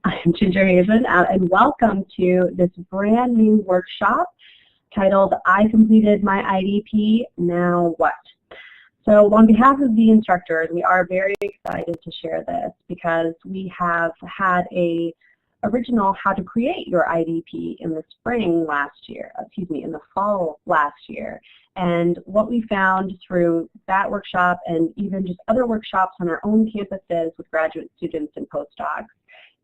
I'm Ginger Hazen, and welcome to this brand new workshop titled, I Completed My IDP, Now What? So on behalf of the instructors, we are very excited to share this because we have had a original How to Create Your IDP in the spring last year, in the fall last year. And what we found through that workshop and even just other workshops on our own campuses with graduate students and postdocs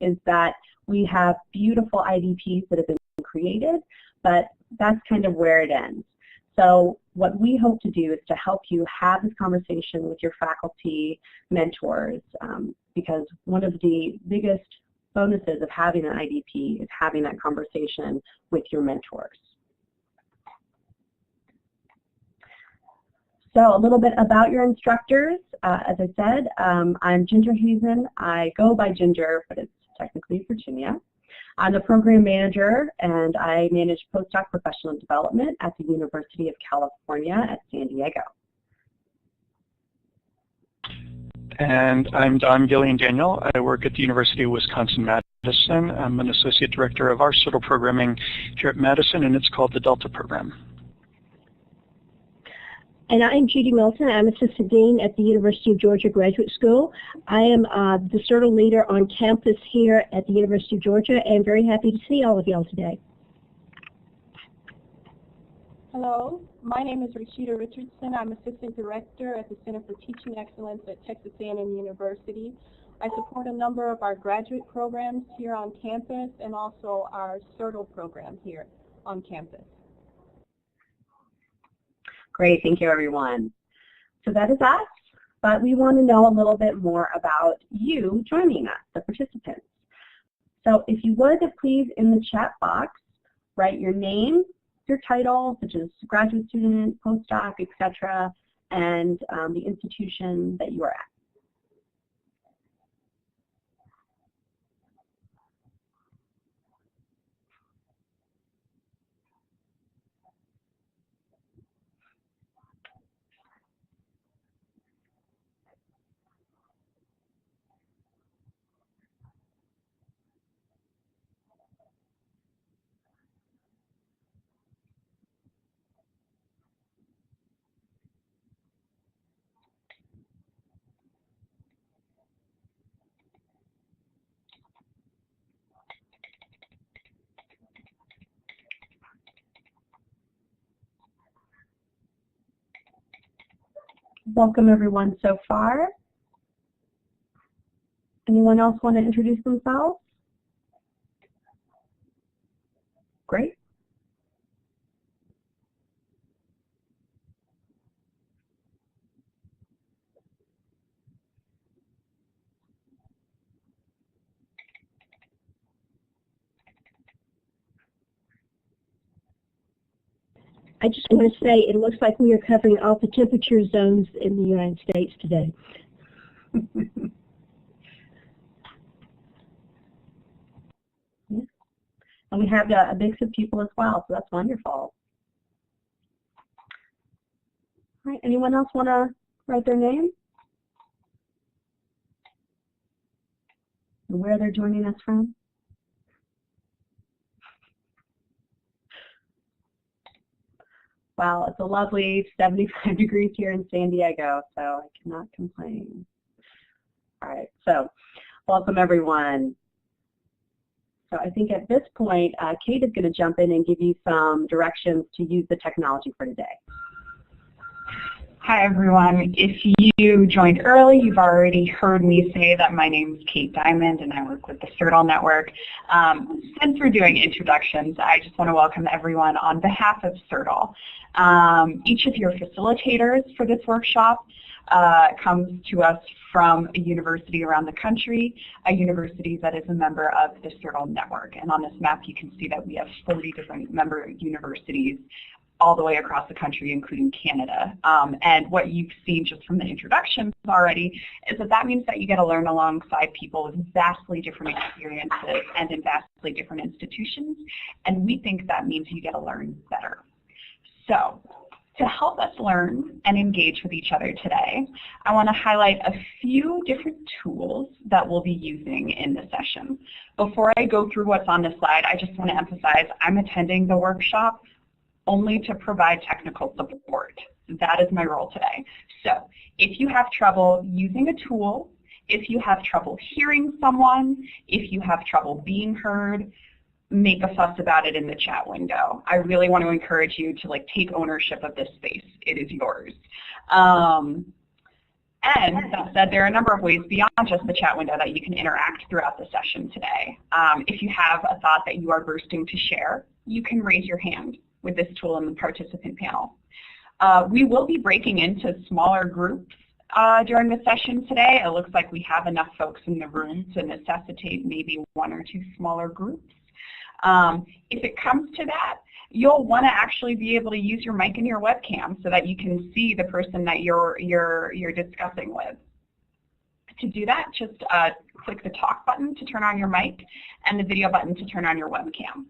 is that we have beautiful IDPs that have been created, but that's kind of where it ends. So what we hope to do is to help you have this conversation with your faculty mentors, because one of the biggest bonuses of having an IDP is having that conversation with your mentors. So a little bit about your instructors. As I said, I'm Ginger Hazen. I go by Ginger, but it's technically Virginia. I'm the program manager, and I manage postdoc professional development at the University of California at San Diego. And I'm Don Gillian Daniel. I work at the University of Wisconsin-Madison. I'm an associate director of our CIRTL programming here at Madison, and it's called the Delta program. And I'm Judy Milton. I'm Assistant Dean at the University of Georgia Graduate School. I am the CIRTL leader on campus here at the University of Georgia, and very happy to see all of y'all today. Hello, my name is Rashida Richardson. I'm Assistant Director at the Center for Teaching Excellence at Texas A&M University. I support a number of our graduate programs here on campus and also our CIRTL program here on campus. Great, thank you everyone. So that is us, but we want to know a little bit more about you joining us, the participants. So if you would, please in the chat box, write your name, your title, such as graduate student, postdoc, etc., and the institution that you are at. Welcome everyone so far. Anyone else want to introduce themselves? Great. I just want to say it looks like we are covering all the temperature zones in the United States today. And we have a mix of people as well, so that's wonderful. All right, anyone else want to write their name? And where they're joining us from? Wow, it's a lovely 75 degrees here in San Diego, so I cannot complain. All right, so welcome everyone. So I think at this point, Kate is going to jump in and give you some directions to use the technology for today. Hi everyone. If you joined early, you've already heard me say that my name is Kate Diamond and I work with the CIRTL Network. Since we're doing introductions, I just want to welcome everyone on behalf of CIRTL. Each of your facilitators for this workshop comes to us from a university around the country, a university that is a member of the CIRTL Network. And on this map you can see that we have 40 different member universities all the way across the country, including Canada. And what you've seen just from the introductions already is that that means that you get to learn alongside people with vastly different experiences and in vastly different institutions. And we think that means you get to learn better. So to help us learn and engage with each other today, I want to highlight a few different tools that we'll be using in the session. Before I go through what's on this slide, I just want to emphasize I'm attending the workshop only to provide technical support. That is my role today. So if you have trouble using a tool, if you have trouble hearing someone, if you have trouble being heard, make a fuss about it in the chat window. I really want to encourage you to take ownership of this space. It is yours. And that said, there are a number of ways beyond just the chat window that you can interact throughout the session today. If you have a thought that you are bursting to share, you can raise your hand with this tool in the participant panel. We will be breaking into smaller groups during the session today. It looks like we have enough folks in the room to necessitate maybe 1 or 2 smaller groups. If it comes to that, you'll want to actually be able to use your mic and your webcam so that you can see the person that you're discussing with. To do that, just click the talk button to turn on your mic and the video button to turn on your webcam.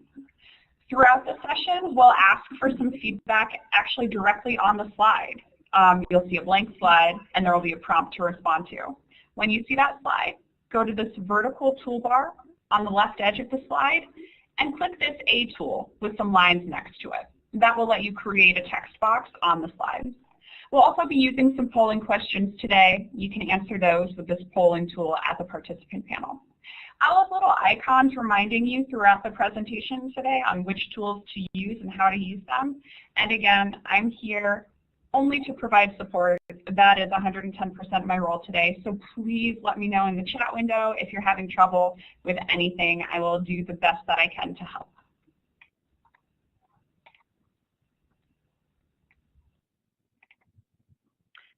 Throughout the session, we'll ask for some feedback actually directly on the slide. You'll see a blank slide and there will be a prompt to respond to. When you see that slide, go to this vertical toolbar on the left edge of the slide and click this A tool with some lines next to it. That will let you create a text box on the slides. We'll also be using some polling questions today. You can answer those with this polling tool at the participant panel. I'll have little icons reminding you throughout the presentation today on which tools to use and how to use them. And again, I'm here only to provide support. That is 110% my role today. So please let me know in the chat window if you're having trouble with anything. I will do the best that I can to help.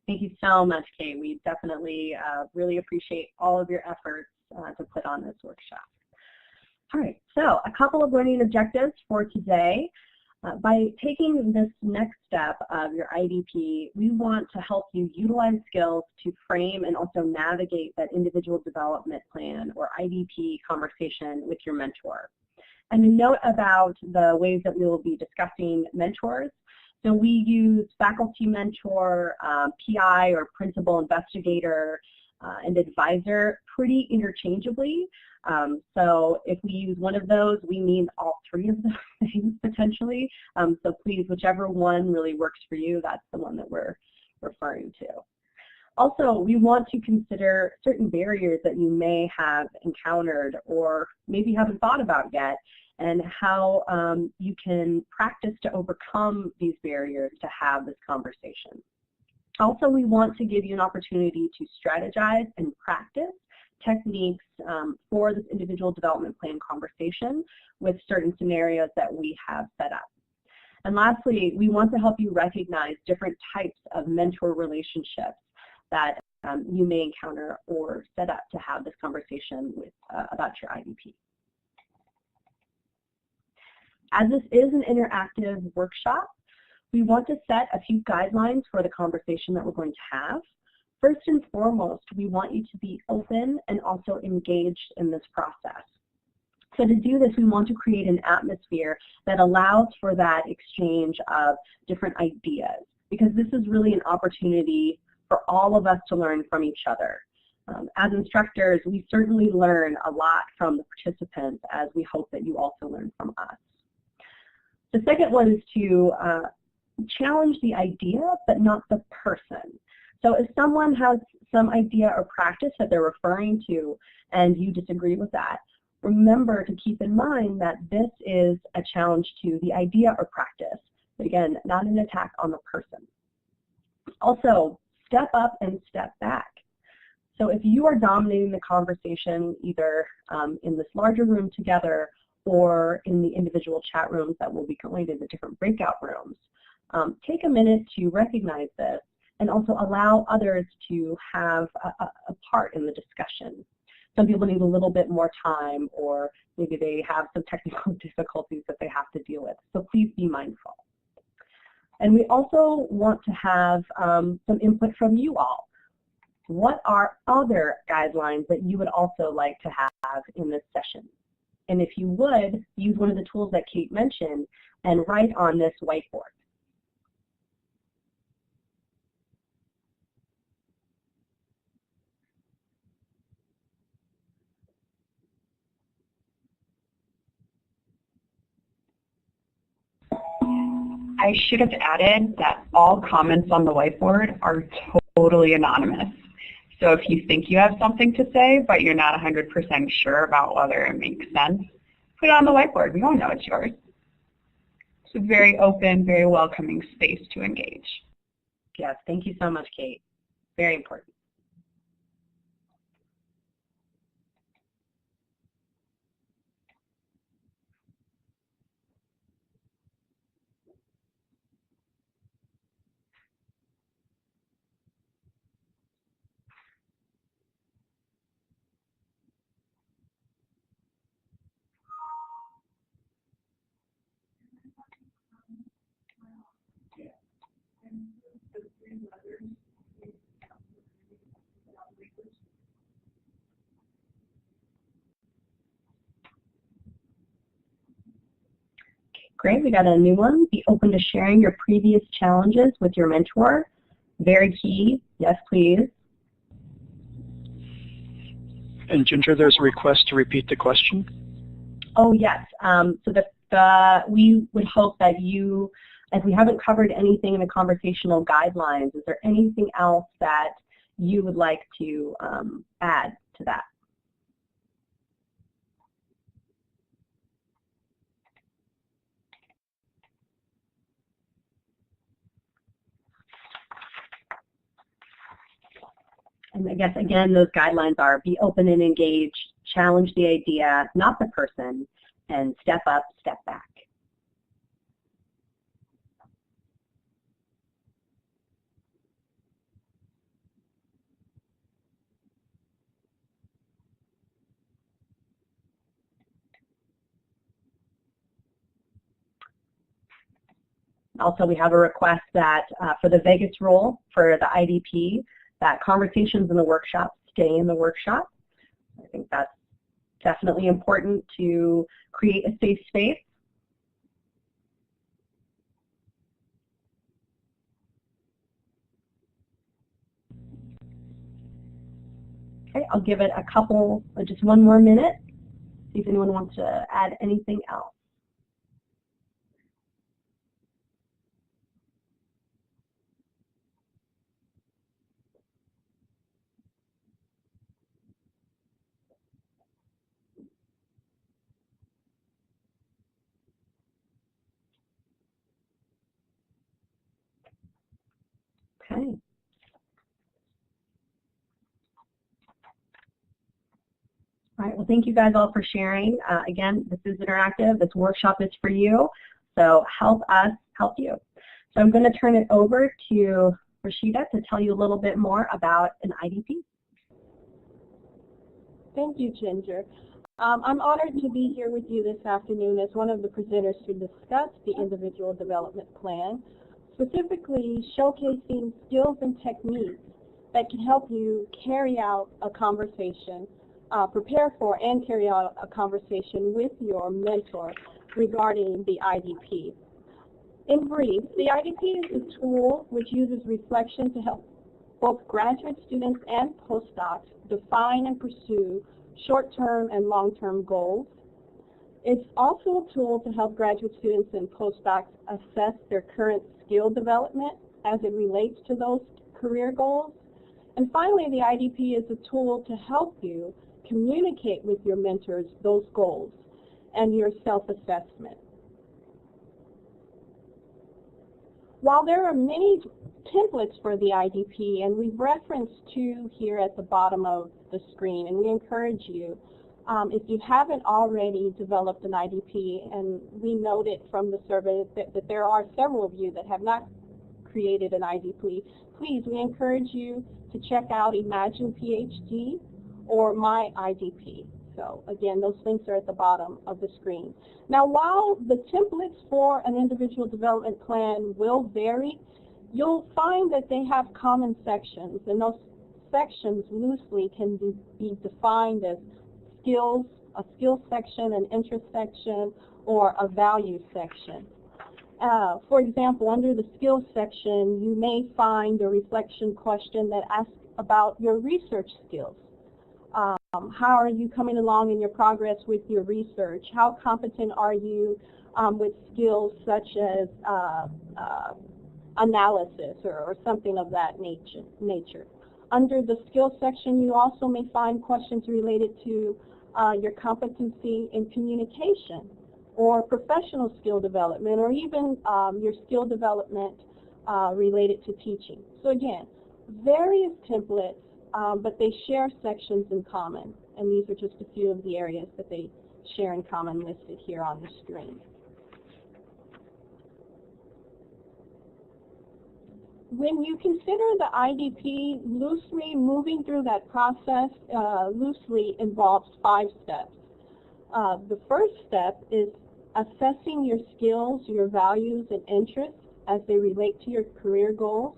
Thank you so much, Kate. We definitely really appreciate all of your efforts to put on this workshop. All right, so a couple of learning objectives for today. By taking this next step of your IDP, we want to help you utilize skills to frame and also navigate that individual development plan or IDP conversation with your mentor. And a note about the ways that we will be discussing mentors. So we use faculty mentor, PI or principal investigator, and advisor pretty interchangeably. So if we use one of those, we mean all 3 of those things potentially. So please, whichever one really works for you, that's the one that we're referring to. Also, we want to consider certain barriers that you may have encountered or maybe haven't thought about yet, and how you can practice to overcome these barriers to have this conversation. Also, we want to give you an opportunity to strategize and practice techniques for this individual development plan conversation with certain scenarios that we have set up. And lastly, we want to help you recognize different types of mentor relationships that you may encounter or set up to have this conversation with, about your IDP. As this is an interactive workshop, we want to set a few guidelines for the conversation that we're going to have. First and foremost, we want you to be open and also engaged in this process. So to do this, we want to create an atmosphere that allows for that exchange of different ideas, because this is really an opportunity for all of us to learn from each other. As instructors, we certainly learn a lot from the participants, as we hope that you also learn from us. The second one is to challenge the idea, but not the person. So if someone has some idea or practice that they're referring to and you disagree with that, remember to keep in mind that this is a challenge to the idea or practice. But again, not an attack on the person. Also, step up and step back. So if you are dominating the conversation either in this larger room together or in the individual chat rooms that will be going to the different breakout rooms, take a minute to recognize this and also allow others to have a part in the discussion. Some people need a little bit more time, or maybe they have some technical difficulties that they have to deal with. So please be mindful. And we also want to have some input from you all. What are other guidelines that you would also like to have in this session? And if you would, use one of the tools that Kate mentioned and write on this whiteboard. I should have added that all comments on the whiteboard are totally anonymous. So if you think you have something to say, but you're not 100% sure about whether it makes sense, put it on the whiteboard. We all know it's yours. It's a very open, very welcoming space to engage. Yes, thank you so much, Kate. Very important. Great, we got a new one. Be open to sharing your previous challenges with your mentor. Very key. Yes, please. And Ginger, there's a request to repeat the question. Oh, yes. So we would hope that you, as we haven't covered anything in the conversational guidelines, is there anything else that you would like to add to that? And I guess, again, those guidelines are be open and engaged, challenge the idea, not the person, and step up, step back. Also, we have a request that for the Vegas rule for the IDP, that conversations in the workshop stay in the workshop. I think that's definitely important to create a safe space. Okay, I'll give it a couple, just one more minute, see if anyone wants to add anything else. Okay. All right, well, thank you guys all for sharing. Again, this is interactive. This workshop is for you, so help us help you. So I'm going to turn it over to Rashida to tell you a little bit more about an IDP. Thank you, Ginger. I'm honored to be here with you this afternoon as one of the presenters to discuss the Individual Development Plan, specifically showcasing skills and techniques that can help you carry out a conversation, prepare for and carry out a conversation with your mentor regarding the IDP. In brief, the IDP is a tool which uses reflection to help both graduate students and postdocs define and pursue short-term and long-term goals. It's also a tool to help graduate students and postdocs assess their current skill development as it relates to those career goals. And finally, the IDP is a tool to help you communicate with your mentors those goals and your self-assessment. While there are many templates for the IDP, and we've referenced two here at the bottom of the screen, and we encourage you, if you haven't already developed an IDP, and we noted from the survey that there are several of you that have not created an IDP, please, we encourage you to check out Imagine PhD or My IDP. So again, those links are at the bottom of the screen. Now, while the templates for an individual development plan will vary, you'll find that they have common sections, and those sections loosely can be defined as skills, a skills section, an interest section, or a value section. For example, under the skills section, you may find a reflection question that asks about your research skills. How are you coming along in your progress with your research? How competent are you with skills such as analysis or something of that nature? Under the skills section, you also may find questions related to your competency in communication or professional skill development, or even your skill development related to teaching. So again, various templates, but they share sections in common, and these are just a few of the areas that they share in common listed here on the screen. When you consider the IDP, loosely moving through that process loosely involves 5 steps. The first step is assessing your skills, your values, and interests as they relate to your career goals.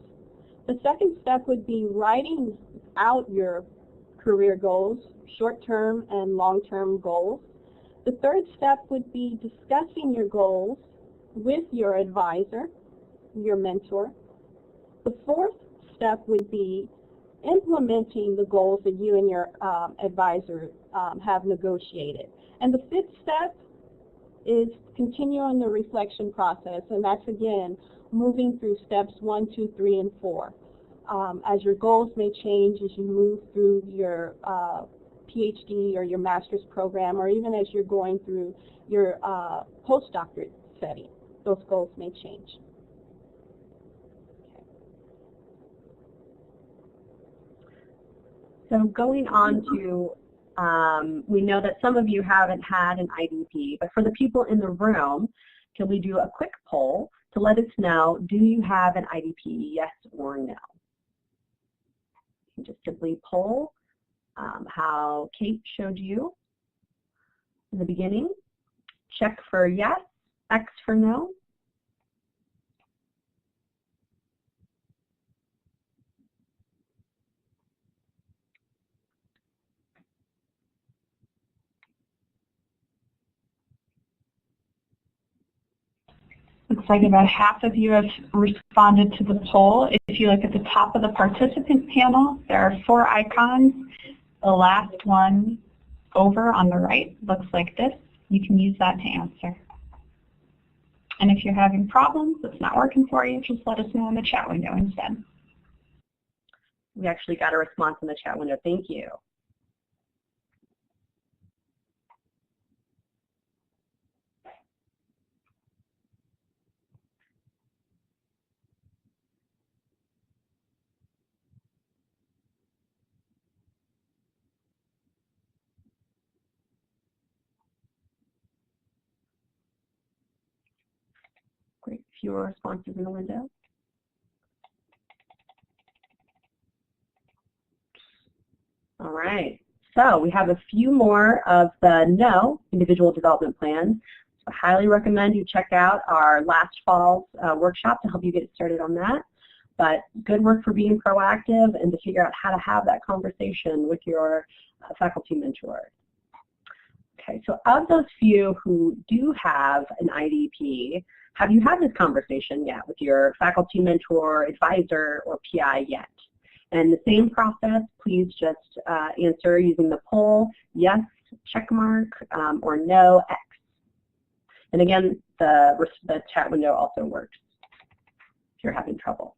The second step would be writing out your career goals, short-term and long-term goals. The third step would be discussing your goals with your advisor, your mentor. The fourth step would be implementing the goals that you and your advisor have negotiated. And the fifth step is continuing the reflection process, and that's again moving through steps 1, 2, 3, and 4. As your goals may change as you move through your PhD or your master's program, or even as you're going through your postdoctorate study, those goals may change. So going on to, we know that some of you haven't had an IDP, but for the people in the room, can we do a quick poll to let us know, do you have an IDP, yes or no? You can just simply poll how Kate showed you in the beginning. Check for yes, X for no. Looks like about half of you have responded to the poll. If you look at the top of the participant panel, there are 4 icons. The last one over on the right looks like this. You can use that to answer. And if you're having problems, it's not working for you, just let us know in the chat window instead. We actually got a response in the chat window. Thank you. Great, fewer responses in the window. All right, so we have a few more of the no individual development plans. So I highly recommend you check out our last fall's workshop to help you get started on that. But good work for being proactive and to figure out how to have that conversation with your faculty mentor. Okay, so of those few who do have an IDP, have you had this conversation yet with your faculty mentor, advisor, or PI yet? And the same process, please just answer using the poll, yes, check mark, or no, X. And again, the chat window also works if you're having trouble.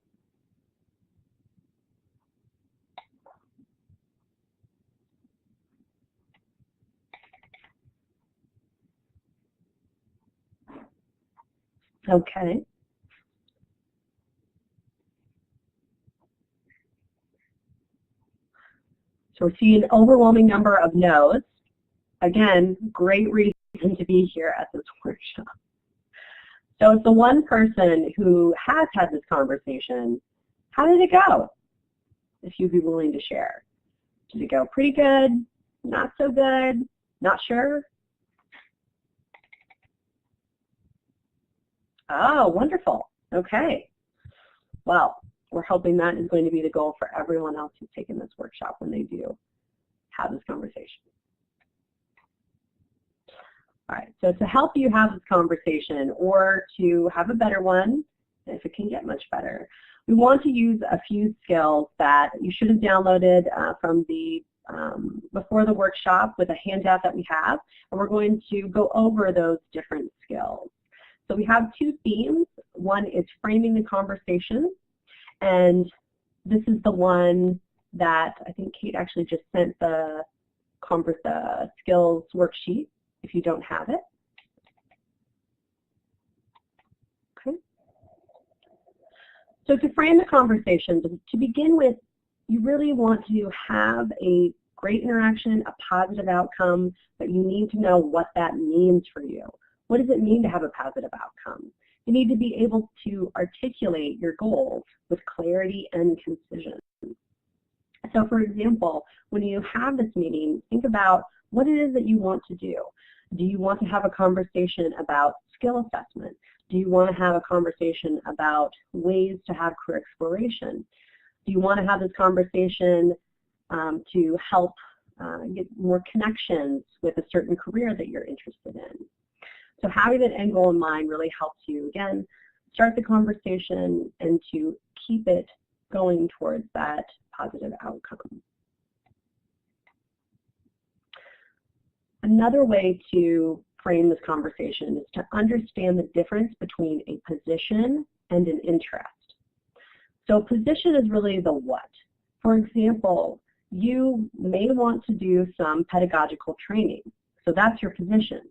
Okay. So we're seeing an overwhelming number of no's. Again, great reason to be here at this workshop. So it's the one person who has had this conversation. How did it go? If you'd be willing to share. Did it go pretty good? Not so good? Not sure? Oh, wonderful. Okay. Well, we're hoping that is going to be the goal for everyone else who's taken this workshop when they do have this conversation. All right, so to help you have this conversation or to have a better one, if it can get much better, we want to use a few skills that you should have downloaded from the before the workshop with a handout that we have, and we're going to go over those different skills. So we have two themes. One is framing the conversation, and this is the one that I think Kate actually just sent the skills worksheet if you don't have it. Okay. So to frame the conversation, to begin with, you really want to have a great interaction, a positive outcome, but you need to know what that means for you. What does it mean to have a positive outcome? You need to be able to articulate your goals with clarity and concision. So for example, when you have this meeting, think about what it is that you want to do. Do you want to have a conversation about skill assessment? Do you want to have a conversation about ways to have career exploration? Do you want to have this conversation to help get more connections with a certain career that you're interested in? So having that end goal in mind really helps you, again, start the conversation and to keep it going towards that positive outcome. Another way to frame this conversation is to understand the difference between a position and an interest. So position is really the what. For example, you may want to do some pedagogical training. So that's your position.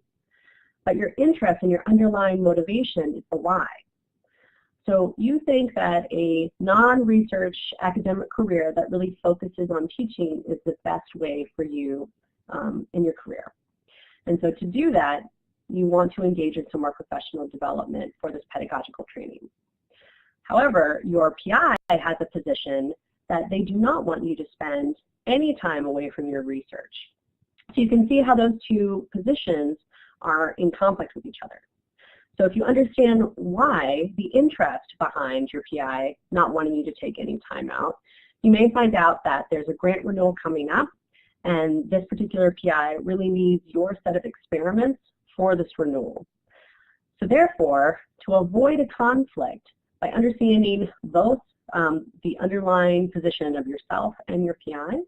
But your interest and your underlying motivation is the why. So you think that a non-research academic career that really focuses on teaching is the best way for you in your career. And so to do that, you want to engage in some more professional development for this pedagogical training. However, your PI has a position that they do not want you to spend any time away from your research. So you can see how those two positions are in conflict with each other. So if you understand why, the interest behind your PI not wanting you to take any time out, you may find out that there's a grant renewal coming up, and this particular PI really needs your set of experiments for this renewal. So therefore, to avoid a conflict, by understanding both the underlying position of yourself and your PI,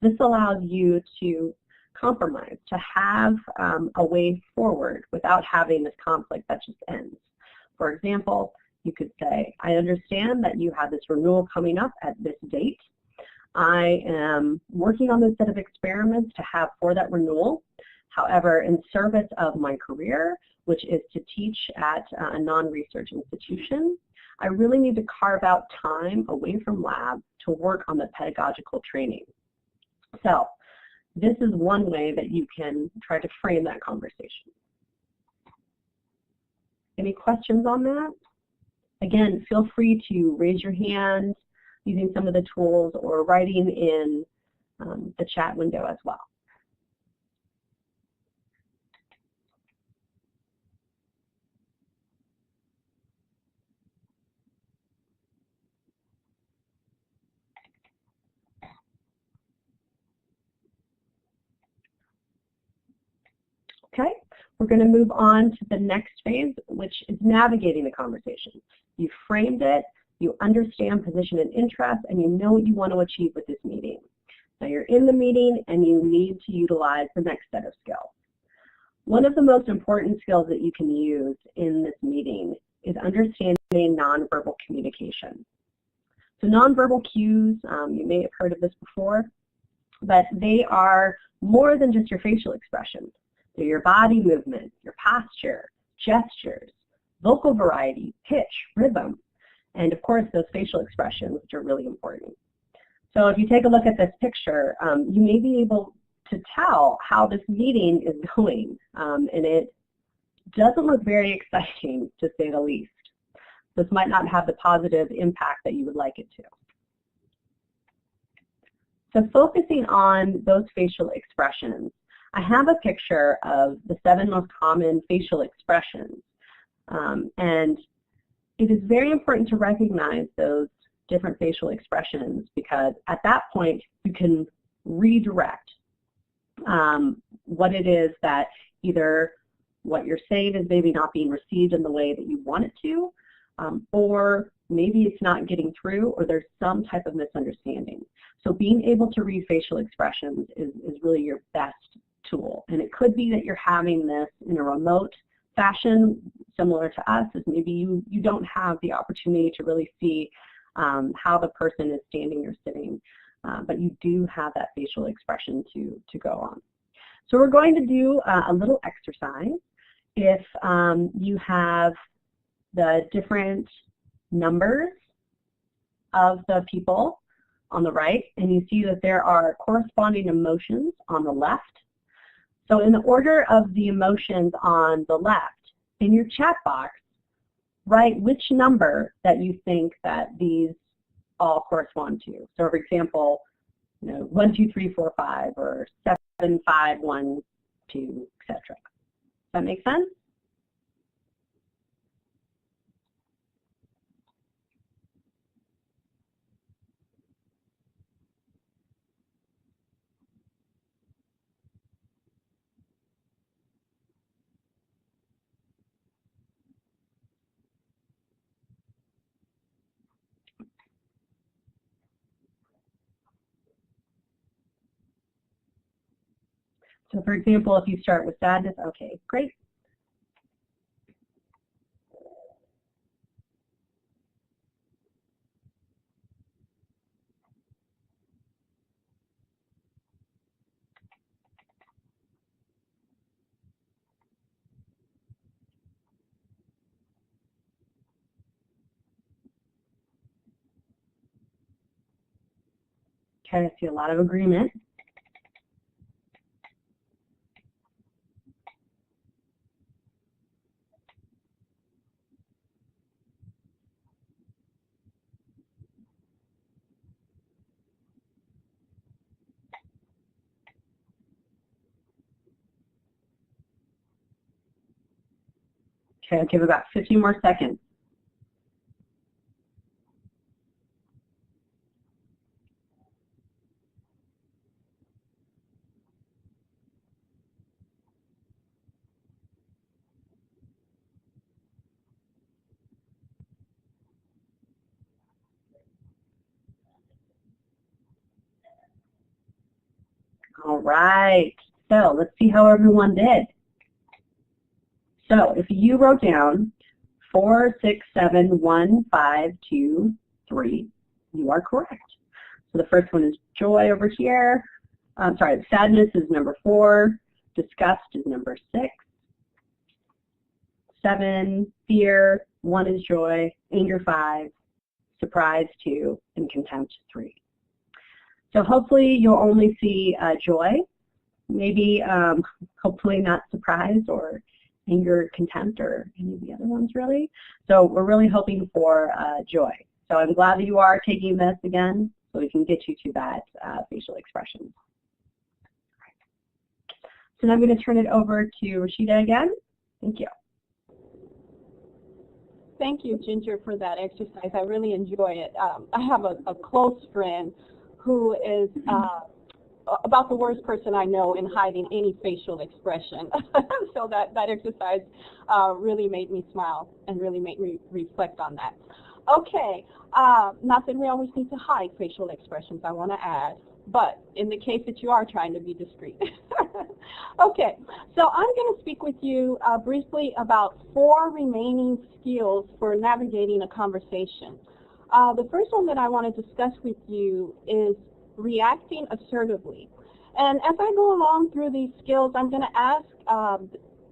this allows you to compromise, to have a way forward without having this conflict that just ends. For example, you could say, I understand that you have this renewal coming up at this date. I am working on this set of experiments to have for that renewal. However, in service of my career, which is to teach at a non-research institution, I really need to carve out time away from lab to work on the pedagogical training. So this is one way that you can try to frame that conversation. Any questions on that? Again, feel free to raise your hand using some of the tools or writing in the chat window as well. Okay, we're going to move on to the next phase, which is navigating the conversation. You framed it, you understand position and interest, and you know what you want to achieve with this meeting. Now you're in the meeting and you need to utilize the next set of skills. One of the most important skills that you can use in this meeting is understanding nonverbal communication. So nonverbal cues, you may have heard of this before, but they are more than just your facial expressions. They're your body movement, your posture, gestures, vocal variety, pitch, rhythm, and of course those facial expressions, which are really important. So if you take a look at this picture, you may be able to tell how this meeting is going, and it doesn't look very exciting, to say the least. This might not have the positive impact that you would like it to. So focusing on those facial expressions, I have a picture of the 7 most common facial expressions, and it is very important to recognize those different facial expressions, because at that point you can redirect what it is that either what you're saying is maybe not being received in the way that you want it to, or maybe it's not getting through or there's some type of misunderstanding. So being able to read facial expressions is really your best tool. And it could be that you're having this in a remote fashion, similar to us, is maybe you don't have the opportunity to really see how the person is standing or sitting, but you do have that facial expression to go on. So we're going to do a little exercise. If you have the different numbers of the people on the right, and you see that there are corresponding emotions on the left. So in the order of the emotions on the left, in your chat box, write which number that you think that these all correspond to. So for example, 1, 2, 3, 4, 5, or 7, 5, 1, 2, etc. Does that make sense? So for example, if you start with sadness, okay, great. Okay, I see a lot of agreement. Okay, I'll give about 50 more seconds. All right, so let's see how everyone did. So if you wrote down 4, 6, 7, 1, 5, 2, 3, you are correct. So the first one is joy over here. Sorry, sadness is number 4. Disgust is number 6. 7, fear. 1 is joy. Anger 5. Surprise 2. And contempt 3. So hopefully you'll only see joy. Maybe hopefully not surprise or anger, contempt, or any of the other ones really. So we're really hoping for joy. So I'm glad that you are taking this again so we can get you to that facial expression. So now I'm going to turn it over to Rashida again. Thank you. Thank you, Ginger, for that exercise. I really enjoy it. I have a close friend who is about the worst person I know in hiding any facial expression. So that exercise really made me smile and really made me reflect on that. Okay, not that we always need to hide facial expressions, I want to add, but in the case that you are trying to be discreet. Okay, so I'm going to speak with you briefly about 4 remaining skills for navigating a conversation. The first one that I want to discuss with you is reacting assertively. And as I go along through these skills, I'm going to ask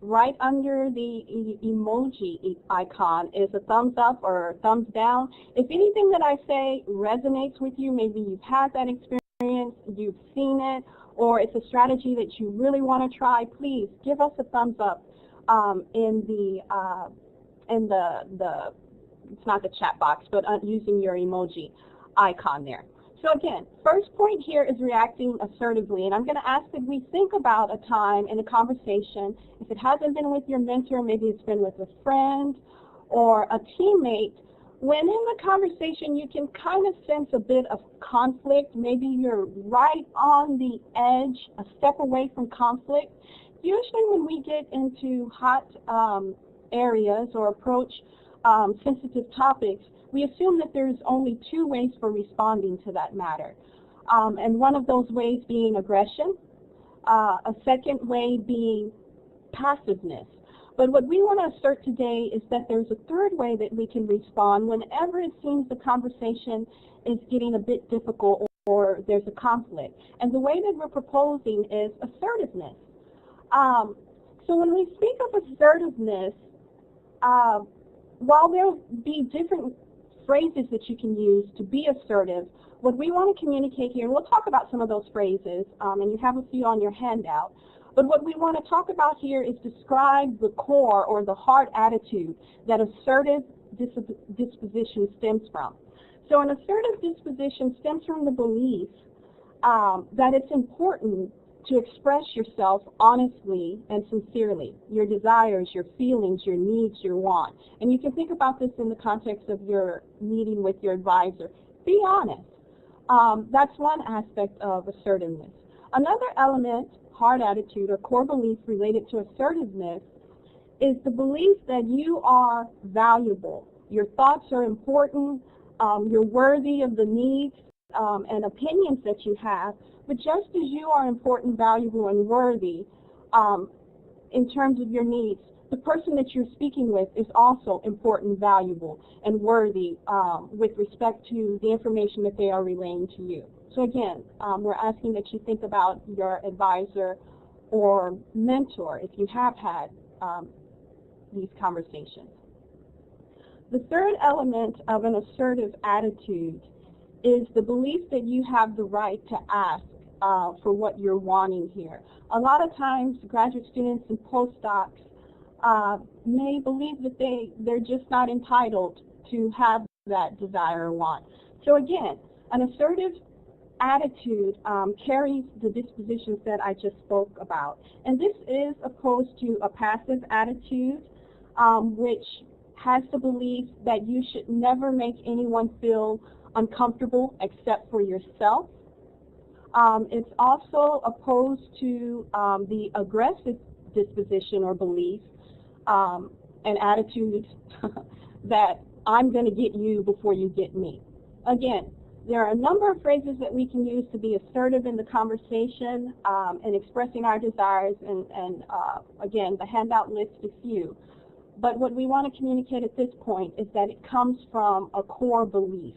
right under the emoji icon is a thumbs up or a thumbs down. If anything that I say resonates with you, maybe you've had that experience, you've seen it, or it's a strategy that you really want to try, please give us a thumbs up in the it's not the chat box, but using your emoji icon there. So again, first point here is reacting assertively, and I'm going to ask that we think about a time in a conversation, if it hasn't been with your mentor, maybe it's been with a friend or a teammate, when in the conversation you can kind of sense a bit of conflict, maybe you're right on the edge, a step away from conflict. Usually when we get into hot areas or approach sensitive topics, we assume that there's only two ways for responding to that matter. And one of those ways being aggression, a second way being passiveness. But what we want to assert today is that there's a third way that we can respond whenever it seems the conversation is getting a bit difficult or there's a conflict. And the way that we're proposing is assertiveness. So when we speak of assertiveness, while there'll be different phrases that you can use to be assertive, what we want to communicate here, and we'll talk about some of those phrases, and you have a few on your handout, but what we want to talk about here is describe the core or the heart attitude that assertive disposition stems from. So an assertive disposition stems from the belief that it's important to express yourself honestly and sincerely, your desires, your feelings, your needs, your wants. And you can think about this in the context of your meeting with your advisor. Be honest. That's one aspect of assertiveness. Another element, heart attitude or core belief related to assertiveness, is the belief that you are valuable. Your thoughts are important. You're worthy of the needs and opinions that you have. But just as you are important, valuable, and worthy in terms of your needs, the person that you're speaking with is also important, valuable, and worthy with respect to the information that they are relaying to you. So again, we're asking that you think about your advisor or mentor if you have had these conversations. The third element of an assertive attitude is the belief that you have the right to ask for what you're wanting here. A lot of times graduate students and postdocs may believe that they're just not entitled to have that desire or want. So again, an assertive attitude carries the dispositions that I just spoke about. And this is opposed to a passive attitude, which has the belief that you should never make anyone feel uncomfortable except for yourself. It's also opposed to the aggressive disposition or belief and attitude that I'm going to get you before you get me. Again, there are a number of phrases that we can use to be assertive in the conversation and expressing our desires, and again, the handout lists a few. But what we want to communicate at this point is that it comes from a core belief.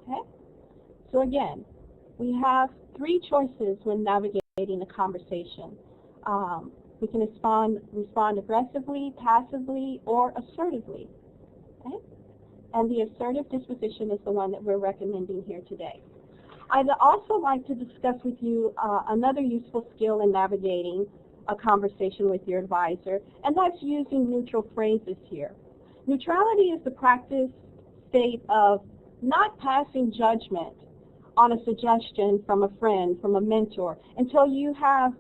Okay? So again, we have three choices when navigating a conversation. We can respond aggressively, passively, or assertively. Okay? And the assertive disposition is the one that we're recommending here today. I'd also like to discuss with you another useful skill in navigating a conversation with your advisor, and that's using neutral phrases here. Neutrality is the practice state of not passing judgment on a suggestion from a friend, from a mentor, until you have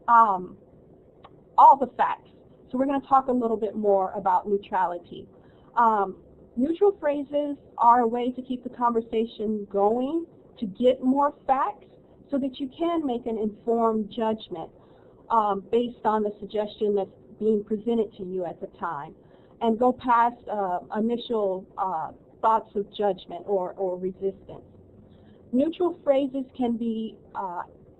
all the facts. So we're going to talk a little bit more about neutrality. Neutral phrases are a way to keep the conversation going, to get more facts, so that you can make an informed judgment based on the suggestion that's being presented to you at the time, and go past initial thoughts of judgment or resistance. Neutral phrases can be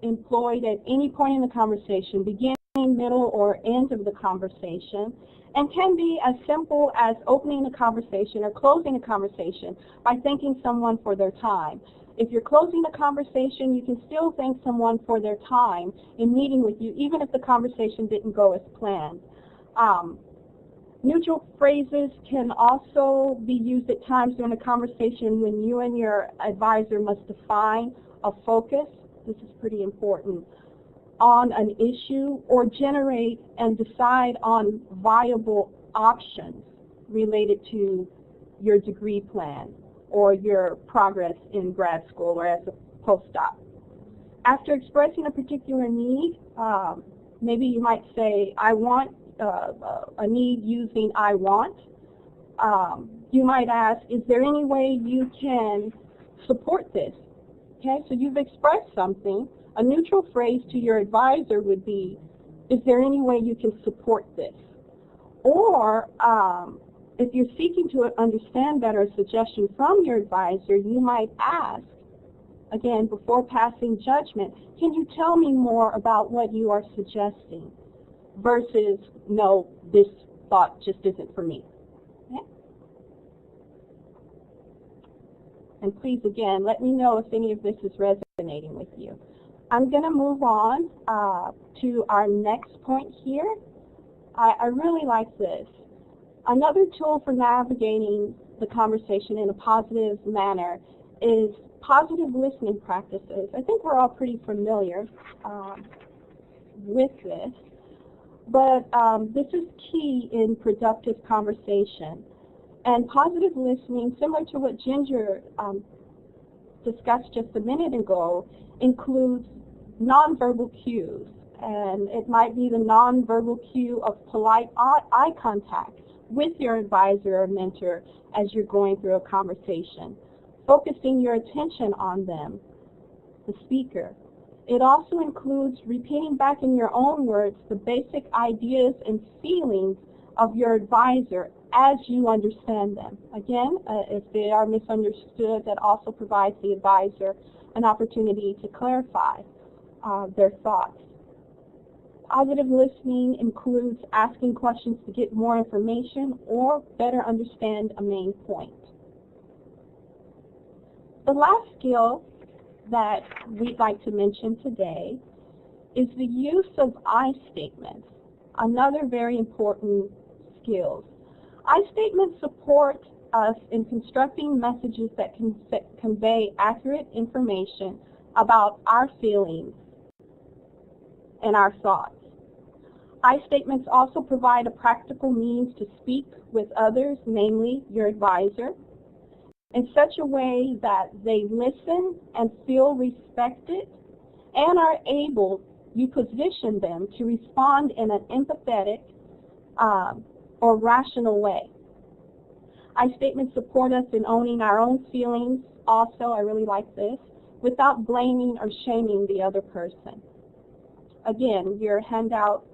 employed at any point in the conversation, beginning, middle, or end of the conversation, and can be as simple as opening a conversation or closing a conversation by thanking someone for their time. If you're closing a conversation, you can still thank someone for their time in meeting with you, even if the conversation didn't go as planned. Neutral phrases can also be used at times during a conversation when you and your advisor must define a focus, this is pretty important, on an issue, or generate and decide on viable options related to your degree plan or your progress in grad school or as a postdoc. After expressing a particular need, maybe you might say, I want a need using I want. You might ask, is there any way you can support this? Okay, so you've expressed something. A neutral phrase to your advisor would be, is there any way you can support this? Or If you're seeking to understand better a suggestion from your advisor, you might ask, again, before passing judgment, can you tell me more about what you are suggesting? Versus, no, this thought just isn't for me. Okay? And please, again, let me know if any of this is resonating with you. I'm going to move on to our next point here. I really like this. Another tool for navigating the conversation in a positive manner is positive listening practices. I think we're all pretty familiar with this, but this is key in productive conversation. And positive listening, similar to what Ginger discussed just a minute ago, includes nonverbal cues. And it might be the nonverbal cue of polite eye contact with your advisor or mentor as you're going through a conversation, focusing your attention on them, the speaker. It also includes repeating back in your own words the basic ideas and feelings of your advisor as you understand them. Again, if they are misunderstood, that also provides the advisor an opportunity to clarify their thoughts. Positive listening includes asking questions to get more information or better understand a main point. The last skill that we'd like to mention today is the use of I statements, another very important skill. I statements support us in constructing messages that can convey accurate information about our feelings and our thoughts. I statements also provide a practical means to speak with others, namely your advisor, in such a way that they listen and feel respected and are able, you position them to respond in an empathetic or rational way. I statements support us in owning our own feelings also, I really like this, without blaming or shaming the other person. Again, your handout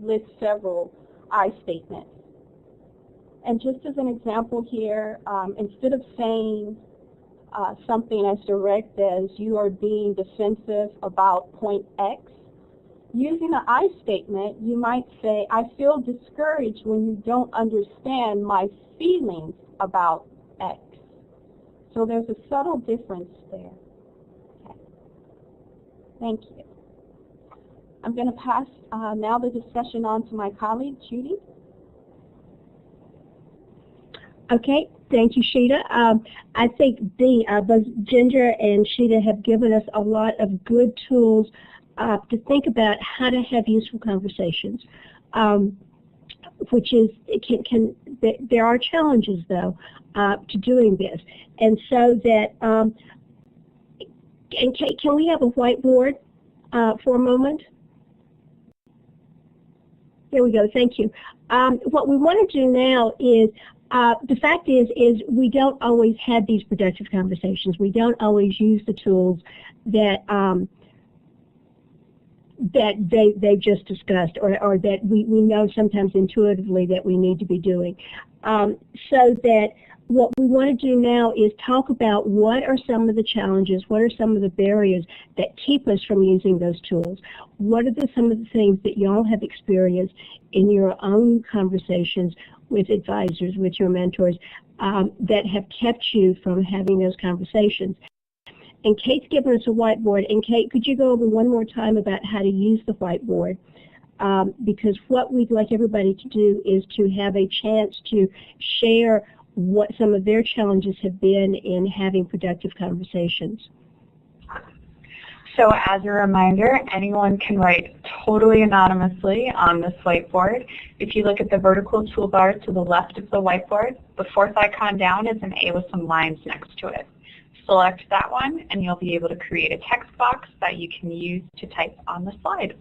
lists several I statements. And just as an example here, instead of saying something as direct as you are being defensive about point X, using an I statement, you might say, I feel discouraged when you don't understand my feelings about X. So there's a subtle difference there. Okay. Thank you. I'm going to pass now the discussion on to my colleague, Judy. Okay, thank you, Sheeta. I think both Ginger and Sheeta have given us a lot of good tools to think about how to have useful conversations, which is, there are challenges, though, to doing this. And so that, and Kate, can we have a whiteboard for a moment? There we go, thank you. What we want to do now is, the fact is we don't always have these productive conversations. We don't always use the tools that they just discussed, or that we know sometimes intuitively that we need to be doing. So that what we want to do now is talk about what are some of the challenges, what are some of the barriers that keep us from using those tools. What are some of the things that y'all have experienced in your own conversations with advisors, with your mentors, that have kept you from having those conversations. And Kate's given us a whiteboard. And Kate, could you go over one more time about how to use the whiteboard? Because what we'd like everybody to do is to have a chance to share what some of their challenges have been in having productive conversations. So as a reminder, anyone can write totally anonymously on this whiteboard. If you look at the vertical toolbar to the left of the whiteboard, the fourth icon down is an A with some lines next to it. Select that one and you'll be able to create a text box that you can use to type on the slide.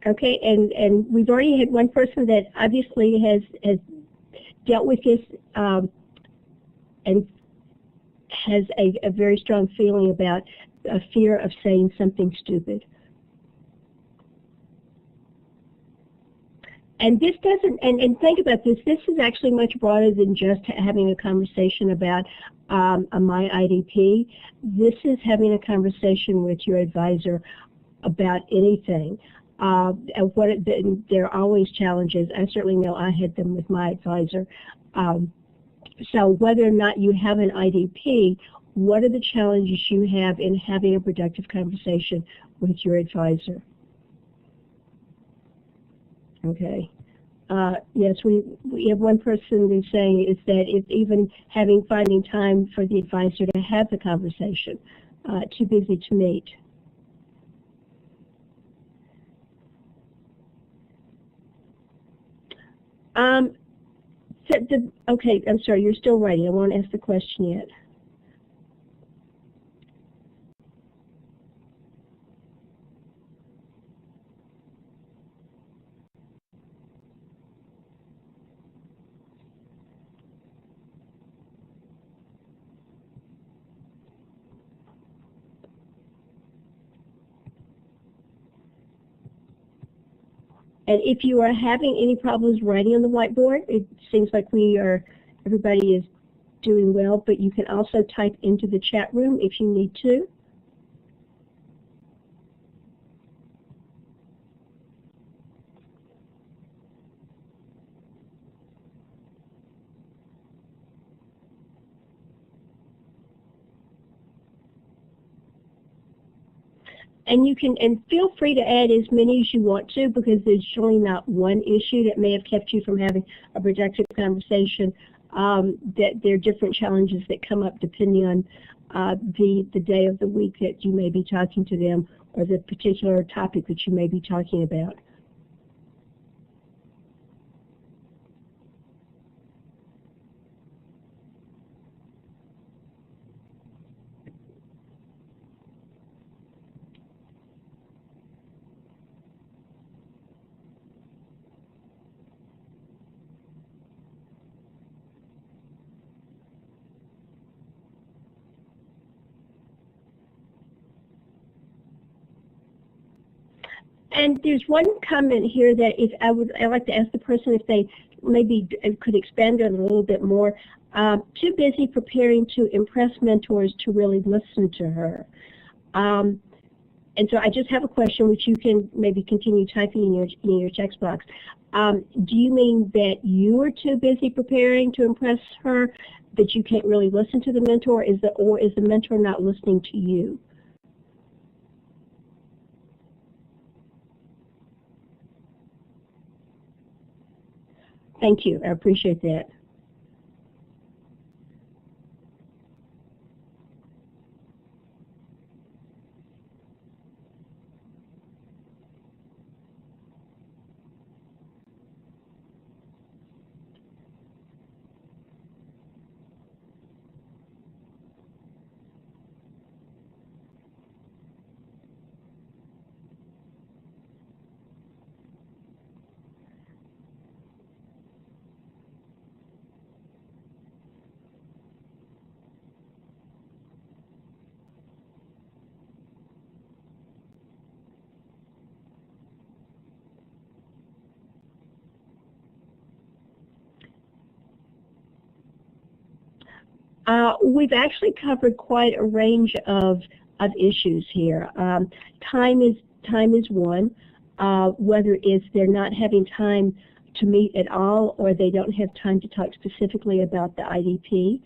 Okay, and we've already had one person that obviously has dealt with this and has a very strong feeling about a fear of saying something stupid. And this doesn't, and think about this is actually much broader than just having a conversation about my IDP. This is having a conversation with your advisor about anything. There are always challenges. I certainly know I had them with my advisor. So whether or not you have an IDP, what are the challenges you have in having a productive conversation with your advisor? Okay. Yes, we have one person who's saying is that it's even finding time for the advisor to have the conversation, too busy to meet. Okay, I'm sorry, you're still writing. I won't ask the question yet. And if you are having any problems writing on the whiteboard, it seems like everybody is doing well, but you can also type into the chat room if you need to. And you can, and feel free to add as many as you want to, because there's surely not one issue that may have kept you from having a productive conversation. That there are different challenges that come up depending on the day of the week that you may be talking to them, or the particular topic that you may be talking about. And there's one comment here that I'd like to ask the person if they maybe could expand on it a little bit more. Too busy preparing to impress mentors to really listen to her. And so I just have a question, which you can maybe continue typing in your text box. Do you mean that you are too busy preparing to impress her, that you can't really listen to the mentor, or is the mentor not listening to you? Thank you. I appreciate that. We've actually covered quite a range of issues here. Time is one. Whether it's they're not having time to meet at all, or they don't have time to talk specifically about the IDP.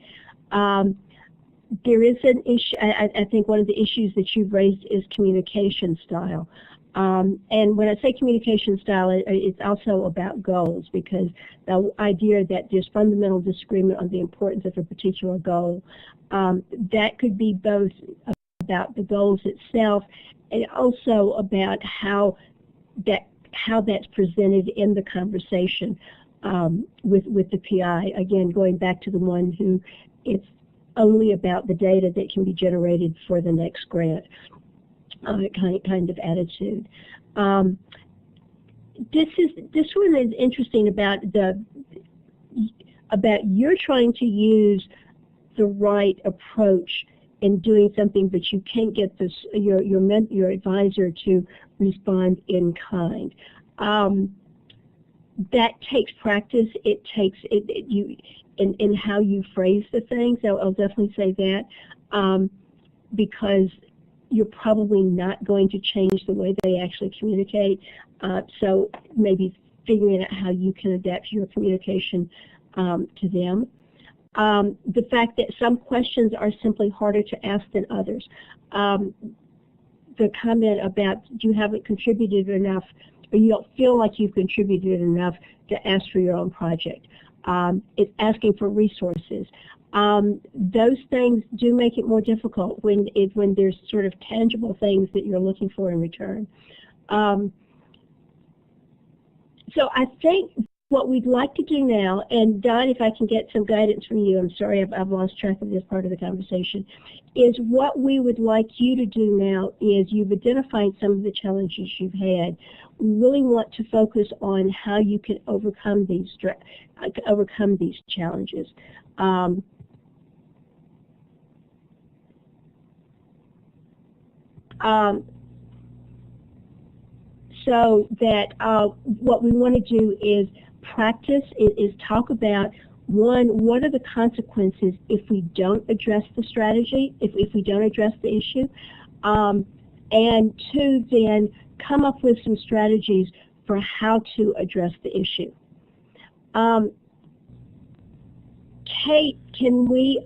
There is an issue. I think one of the issues that you've raised is communication style. And when I say communication style, it's also about goals, because the idea that there's fundamental disagreement on the importance of a particular goal, that could be both about the goals itself and also about how that's presented in the conversation with the PI. Again, going back to the one who it's only about the data that can be generated for the next grant. Kind of attitude. This one is interesting about you're trying to use the right approach in doing something, but you can't get your advisor to respond in kind. That takes practice. It takes you in how you phrase the things. So I'll definitely say that because you're probably not going to change the way they actually communicate. So maybe figuring out how you can adapt your communication to them. The fact that some questions are simply harder to ask than others. The comment about you haven't contributed enough, or you don't feel like you've contributed enough to ask for your own project. It's asking for resources. Those things do make it more difficult when there's sort of tangible things that you're looking for in return. So I think what we'd like to do now, and Don, if I can get some guidance from you, I'm sorry I've lost track of this part of the conversation, is what we would like you to do now is you've identified some of the challenges you've had. We really want to focus on how you can overcome these challenges. So that what we want to do is practice, is talk about, one, what are the consequences if we don't address the strategy, if we don't address the issue, and two, then come up with some strategies for how to address the issue. Kate, can we,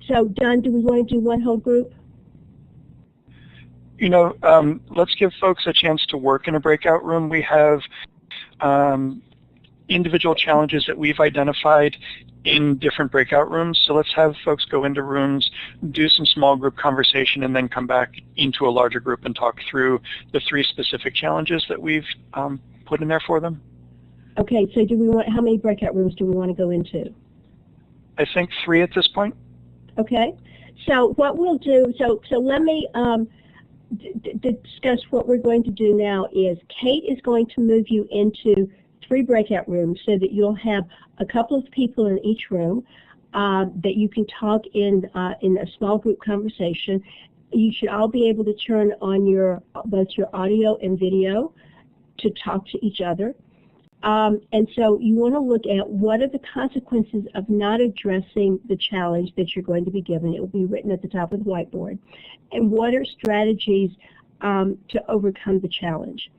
so Don, do we want to do one whole group? You know, let's give folks a chance to work in a breakout room. We have individual challenges that we've identified in different breakout rooms. So let's have folks go into rooms, do some small group conversation, and then come back into a larger group and talk through the 3 specific challenges that we've put in there for them. Okay, so do we want, how many breakout rooms do we want to go into? I think 3 at this point. Okay, so what we'll do, so let me discuss what we're going to do now is Kate is going to move you into 3 breakout rooms so that you'll have a couple of people in each room that you can talk in a small group conversation. You should all be able to turn on both your audio and video to talk to each other. And so you want to look at what are the consequences of not addressing the challenge that you're going to be given. It will be written at the top of the whiteboard. And what are strategies to overcome the challenge.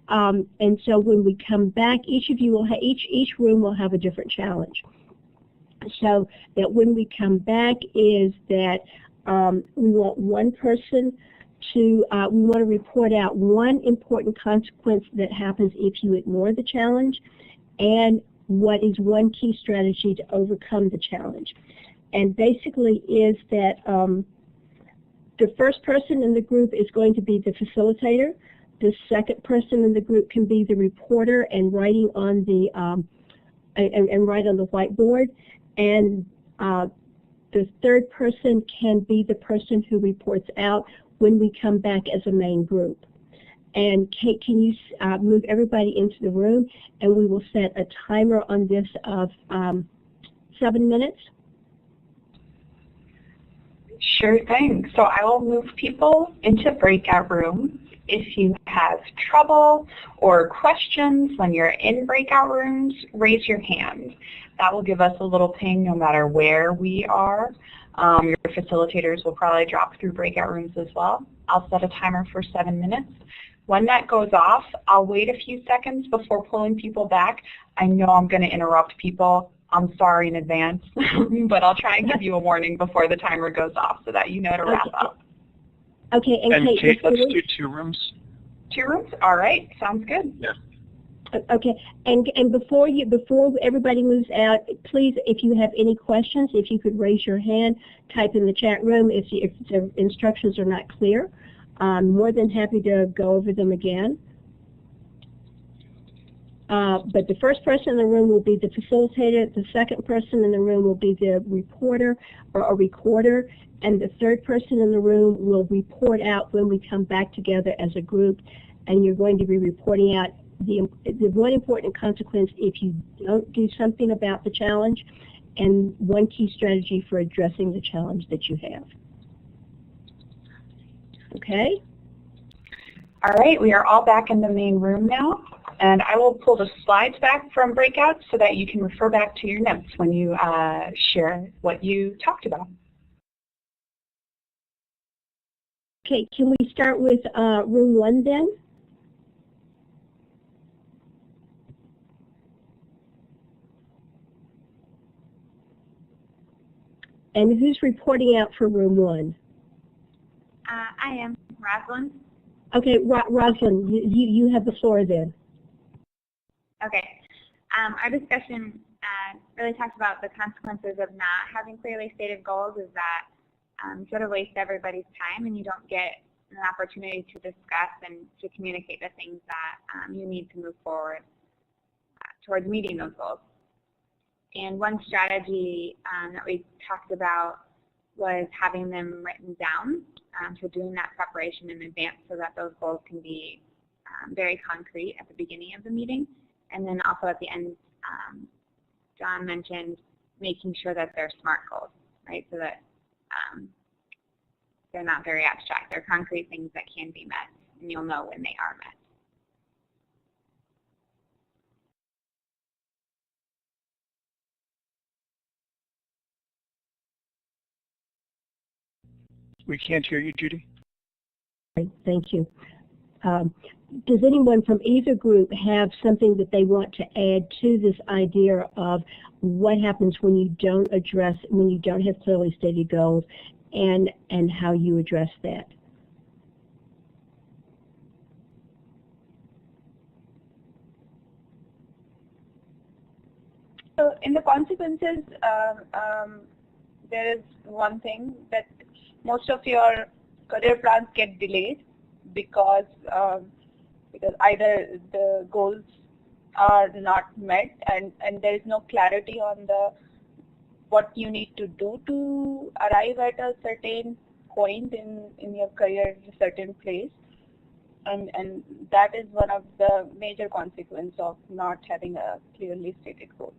And so when we come back, each of you will have, each room will have a different challenge. So that when we come back is that we want one person to, we want to report out one important consequence that happens if you ignore the challenge, and what is one key strategy to overcome the challenge. And basically is that the first person in the group is going to be the facilitator. The second person in the group can be the reporter and writing on the write on the whiteboard, and the third person can be the person who reports out when we come back as a main group. And Kate, can you move everybody into the room, and we will set a timer on this of 7 minutes. Sure thing. So I will move people into breakout rooms. If you have trouble or questions when you're in breakout rooms, raise your hand. That will give us a little ping no matter where we are. Your facilitators will probably drop through breakout rooms as well. I'll set a timer for 7 minutes. When that goes off, I'll wait a few seconds before pulling people back. I know I'm going to interrupt people. I'm sorry in advance, but I'll try and give you a warning before the timer goes off so that you know to wrap up. Okay, and Kate, let's do 2 rooms. 2 rooms? All right, sounds good. Yeah. Okay, and before everybody moves out, please, if you have any questions, if you could raise your hand, type in the chat room if the instructions are not clear. I'm more than happy to go over them again. But the first person in the room will be the facilitator, the second person in the room will be the reporter or a recorder, and the third person in the room will report out when we come back together as a group, and you're going to be reporting out the one important consequence if you don't do something about the challenge, and one key strategy for addressing the challenge that you have. Okay? All right, we are all back in the main room now, and I will pull the slides back from Breakout so that you can refer back to your notes when you share what you talked about. Okay, can we start with room 1 then? And who's reporting out for room 1? I am. Rosalind? Okay, Rosalind, you have the floor then. Okay. Our discussion really talks about the consequences of not having clearly stated goals is that you sort of waste everybody's time and you don't get an opportunity to discuss and to communicate the things that you need to move forward towards meeting those goals. And one strategy that we talked about was having them written down, so doing that preparation in advance so that those goals can be very concrete at the beginning of the meeting. And then also at the end, John mentioned making sure that they're SMART goals, right, so that they're not very abstract. They're concrete things that can be met, and you'll know when they are met. We can't hear you, Judy. Thank you. Does anyone from either group have something that they want to add to this idea of what happens when you don't have clearly stated goals and how you address that? So in the consequences, there is one thing that most of your career plans get delayed because either the goals are not met and there is no clarity on what you need to do to arrive at a certain point in your career, a certain place. And that is one of the major consequences of not having a clearly stated goal.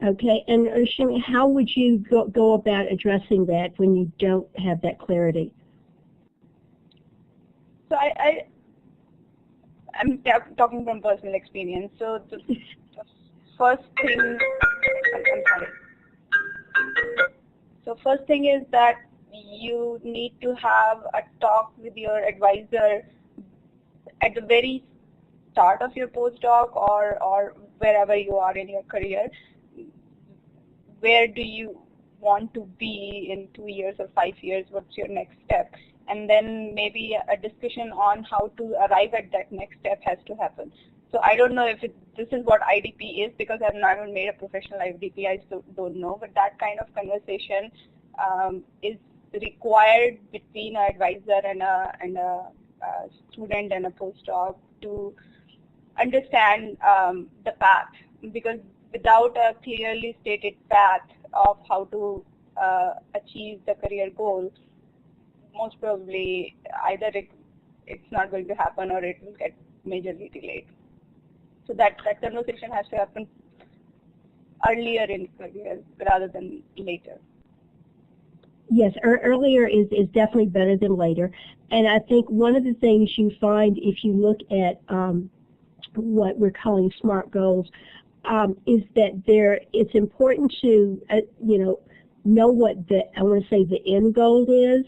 Okay, and Shimi, how would you go about addressing that when you don't have that clarity? So I'm talking from personal experience. So the first thing, I'm sorry. So first thing is that you need to have a talk with your advisor at the very start of your postdoc or wherever you are in your career. Where do you want to be in 2 years or 5 years? What's your next step? And then maybe a discussion on how to arrive at that next step has to happen. So I don't know if this is what IDP is because I've not made a professional IDP. I still don't know, but that kind of conversation is required between an advisor and a student and a postdoc to understand the path, because without a clearly stated path of how to achieve the career goal, most probably either it's not going to happen or it will get majorly delayed. So that conversation has to happen earlier in career rather than later. Yes, earlier is definitely better than later. And I think one of the things you find if you look at what we're calling SMART goals is that it's important to know what I want to say the end goal is,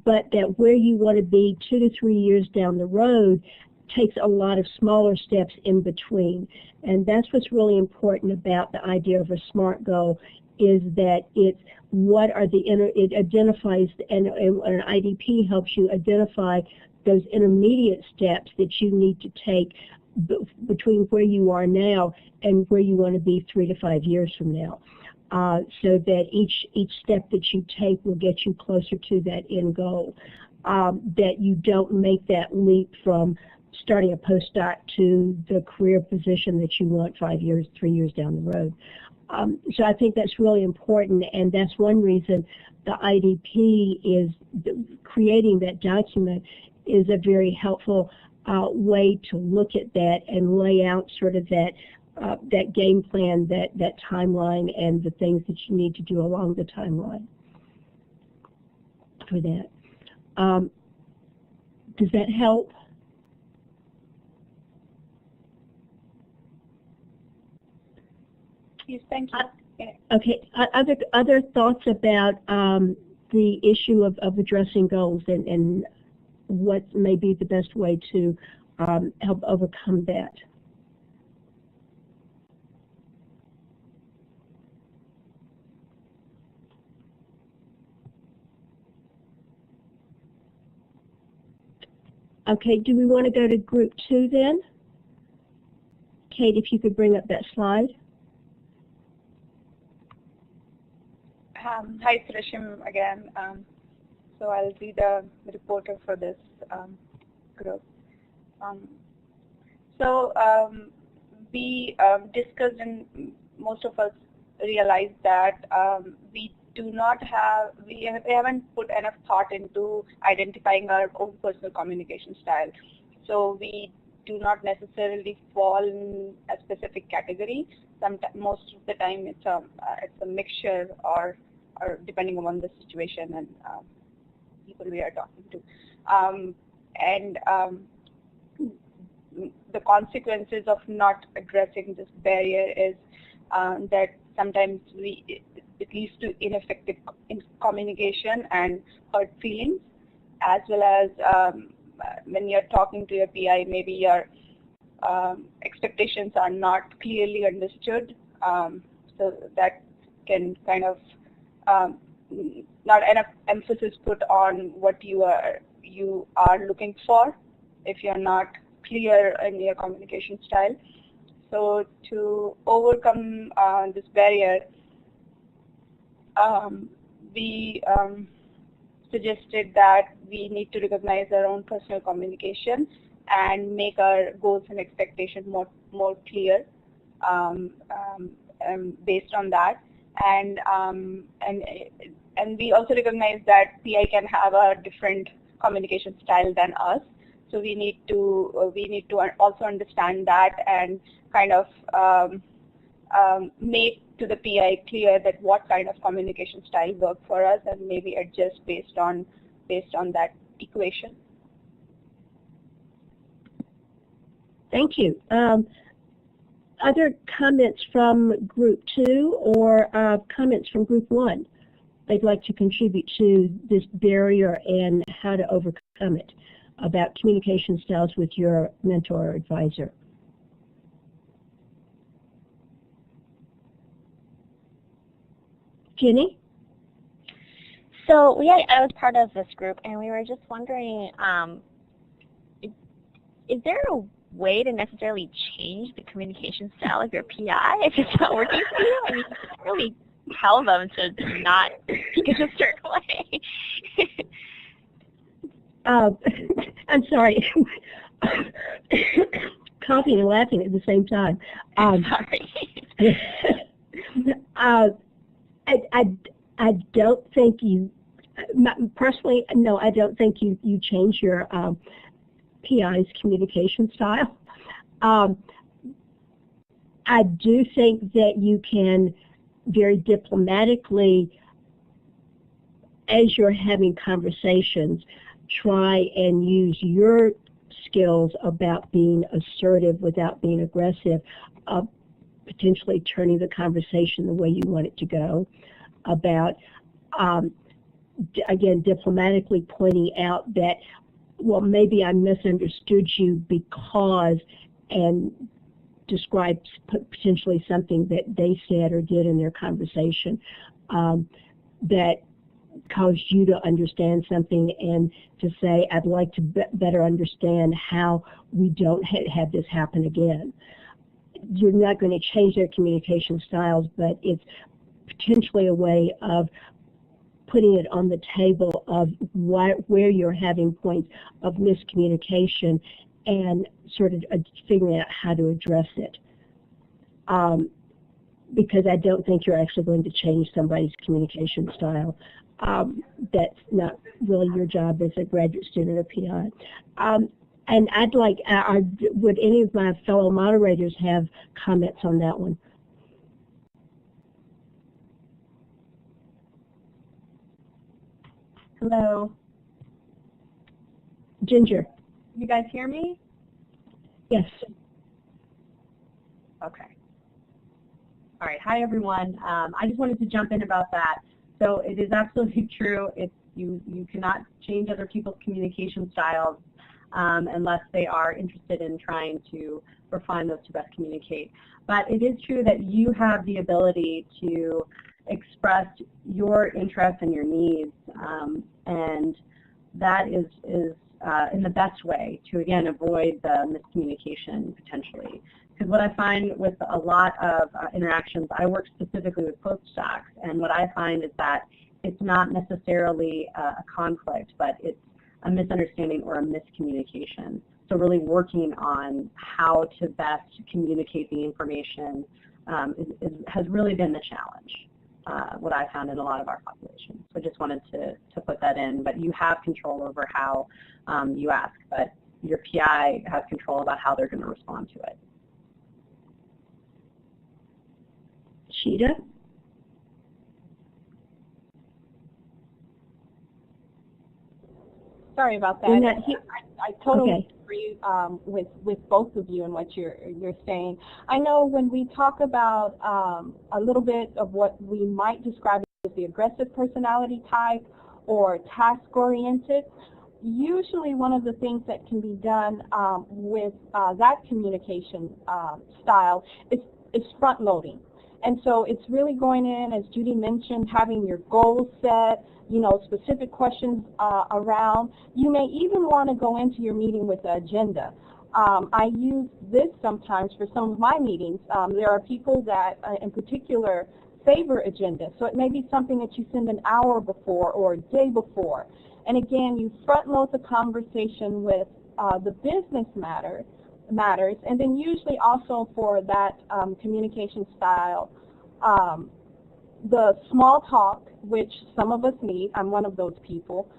but that where you want to be 2 to 3 years down the road takes a lot of smaller steps in between. And that's what's really important about the idea of a SMART goal, is that it identifies, and an IDP helps you identify those intermediate steps that you need to take between where you are now and where you want to be 3 to 5 years from now. So that each step that you take will get you closer to that end goal. That you don't make that leap from starting a postdoc to the career position that you want 5 years, 3 years down the road. So I think that's really important, and that's one reason the IDP is creating that document is a very helpful way to look at that and lay out sort of that game plan, that timeline, and the things that you need to do along the timeline for that. Does that help? Yes, thank you. Okay. Other thoughts about the issue of addressing goals and what may be the best way to help overcome that? Okay, do we want to go to group 2 then? Kate, if you could bring up that slide. Hi, Trishim again. So I'll be the reporter for this group. We discussed, and most of us realized that we haven't put enough thought into identifying our own personal communication style. So we do not necessarily fall in a specific category. Most of the time, it's a mixture, or depending on the situation and people we are talking to, the consequences of not addressing this barrier is that sometimes it leads to ineffective communication and hurt feelings, as well as when you're talking to your PI, maybe your expectations are not clearly understood, so that can kind of not enough emphasis put on what you are looking for if you're not clear in your communication style. So to overcome this barrier, we suggested that we need to recognize our own personal communication and make our goals and expectations more clear based on that. And we also recognize that PI can have a different communication style than us. So we need to also understand that and kind of make to the PI clear that what kind of communication style works for us, and maybe adjust based on that equation. Thank you. Other comments from group 2 or comments from group 1 they'd like to contribute to this barrier and how to overcome it, about communication styles with your mentor or advisor? Jenny? So I was part of this group, and we were just wondering, is there a way to necessarily change the communication style of your PI if it's not working for you? I mean, you can't really tell them to not speak in a certain way. I'm sorry. Coughing and laughing at the same time. Sorry. I don't think you, personally, no, I don't think you change your PI's communication style. I do think that you can very diplomatically, as you're having conversations, try and use your skills about being assertive without being aggressive, potentially turning the conversation the way you want it to go, about, again, diplomatically pointing out that, well, maybe I misunderstood you because, and describe potentially something that they said or did in their conversation that caused you to understand something, and to say, I'd like to better understand how we don't have this happen again. You're not going to change their communication styles, but it's potentially a way of putting it on the table of where you're having points of miscommunication and sort of figuring out how to address it. Because I don't think you're actually going to change somebody's communication style. That's not really your job as a graduate student or PI. And I'd like, would any of my fellow moderators have comments on that one? Hello. Ginger. You guys hear me? Yes. Okay. All right. Hi, everyone. I just wanted to jump in about that. So it is absolutely true. You cannot change other people's communication styles unless they are interested in trying to refine those to best communicate. But it is true that you have the ability to express your interests and your needs, and that is in the best way to, again, avoid the miscommunication potentially. Because what I find with a lot of interactions, I work specifically with postdocs, and what I find is that it's not necessarily a conflict, but it's a misunderstanding or a miscommunication. So really working on how to best communicate the information has really been the challenge, what I found in a lot of our population. So I just wanted to put that in, but you have control over how you ask, but your PI has control about how they're going to respond to it. Sheeta? Sorry about that. I totally agree with both of you and what you're saying. I know when we talk about a little bit of what we might describe as the aggressive personality type or task-oriented, usually one of the things that can be done with that communication style is front-loading. And so it's really going in, as Judy mentioned, having your goals set, specific questions around. You may even want to go into your meeting with an agenda. I use this sometimes for some of my meetings. There are people that, in particular, favor agendas. So it may be something that you send an hour before or a day before. And again, you front load the conversation with the business matters, and then usually also for that communication style, the small talk, which some of us need, I'm one of those people,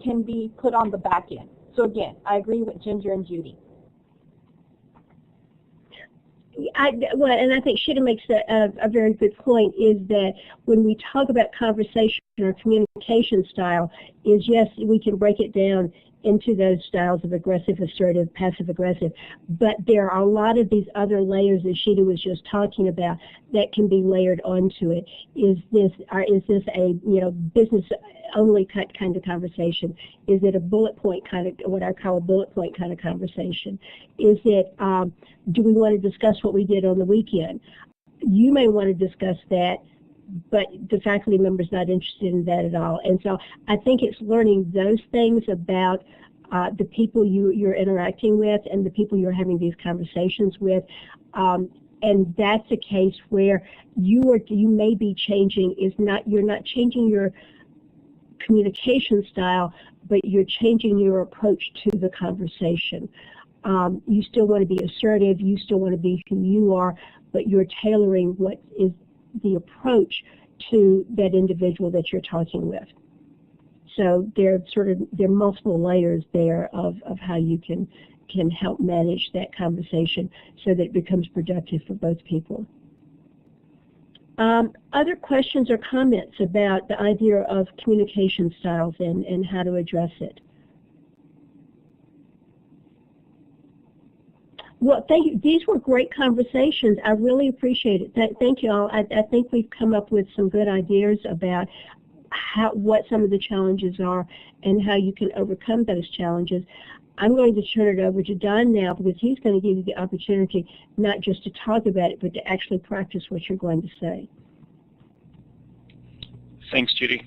can be put on the back end. So again, I agree with Ginger and Judy. And I think Sheeta makes a very good point, is that when we talk about conversation or communication style, is yes, we can break it down into those styles of aggressive, assertive, passive-aggressive, but there are a lot of these other layers that Sheeta was just talking about that can be layered onto it. Is this a business-only kind of conversation? Is it a bullet point kind of, what I call a bullet point kind of conversation? Is it, do we want to discuss what we did on the weekend? You may want to discuss that, but the faculty member's not interested in that at all. And so I think it's learning those things about the people you're interacting with and the people you're having these conversations with. And that's a case where you may be changing, you're not changing your communication style, but you're changing your approach to the conversation. You still want to be assertive, you still want to be who you are, but you're tailoring what is the approach to that individual that you're talking with. So there are multiple layers there of how you can help manage that conversation so that it becomes productive for both people. Other questions or comments about the idea of communication styles and how to address it? Well, thank you. These were great conversations. I really appreciate it. Thank you all. I think we've come up with some good ideas about what some of the challenges are and how you can overcome those challenges. I'm going to turn it over to Don now, because he's going to give you the opportunity not just to talk about it, but to actually practice what you're going to say. Thanks, Judy.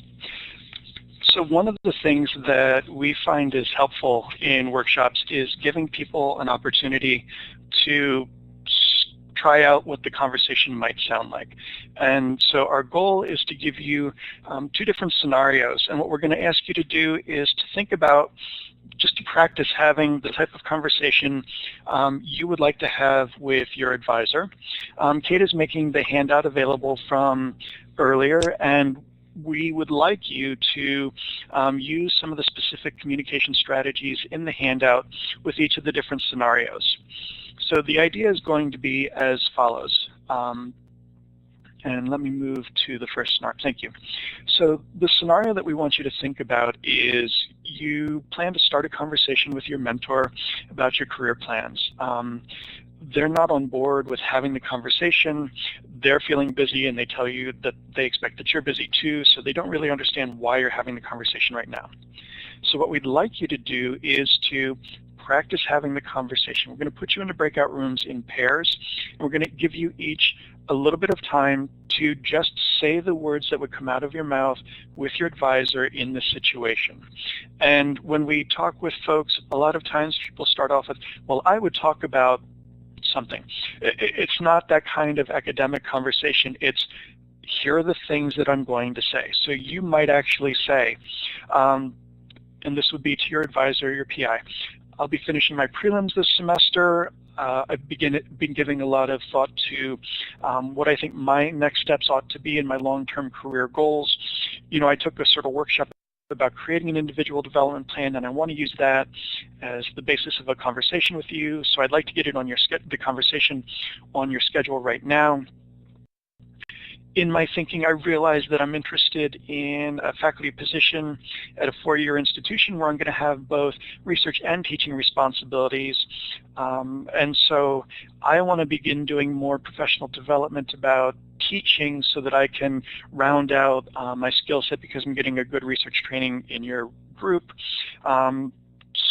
So one of the things that we find is helpful in workshops is giving people an opportunity to try out what the conversation might sound like. And so our goal is to give you two different scenarios. And what we're going to ask you to do is to think about, just to practice having the type of conversation you would like to have with your advisor. Kate is making the handout available from earlier, and we would like you to use some of the specific communication strategies in the handout with each of the different scenarios. So the idea is going to be as follows. And let me move to the first scenario. Thank you. So the scenario that we want you to think about is you plan to start a conversation with your mentor about your career plans. They're not on board with having the conversation. They're feeling busy, and they tell you that they expect that you're busy too, so they don't really understand why you're having the conversation right now. So what we'd like you to do is to practice having the conversation. We're going to put you into breakout rooms in pairs, and we're going to give you each a little bit of time to just say the words that would come out of your mouth with your advisor in this situation. And when we talk with folks, a lot of times people start off with, well, I would talk about something. It's not that kind of academic conversation. It's, here are the things that I'm going to say. So you might actually say, and this would be to your advisor, your PI, I'll be finishing my prelims this semester. I've been giving a lot of thought to what I think my next steps ought to be in my long-term career goals. You know, I took a sort of workshop about creating an individual development plan, and I want to use that as the basis of a conversation with you. So I'd like to get it on the conversation on your schedule right now. In my thinking, I realized that I'm interested in a faculty position at a four-year institution where I'm going to have both research and teaching responsibilities. And so I want to begin doing more professional development about teaching so that I can round out my skill set because I'm getting a good research training in your group.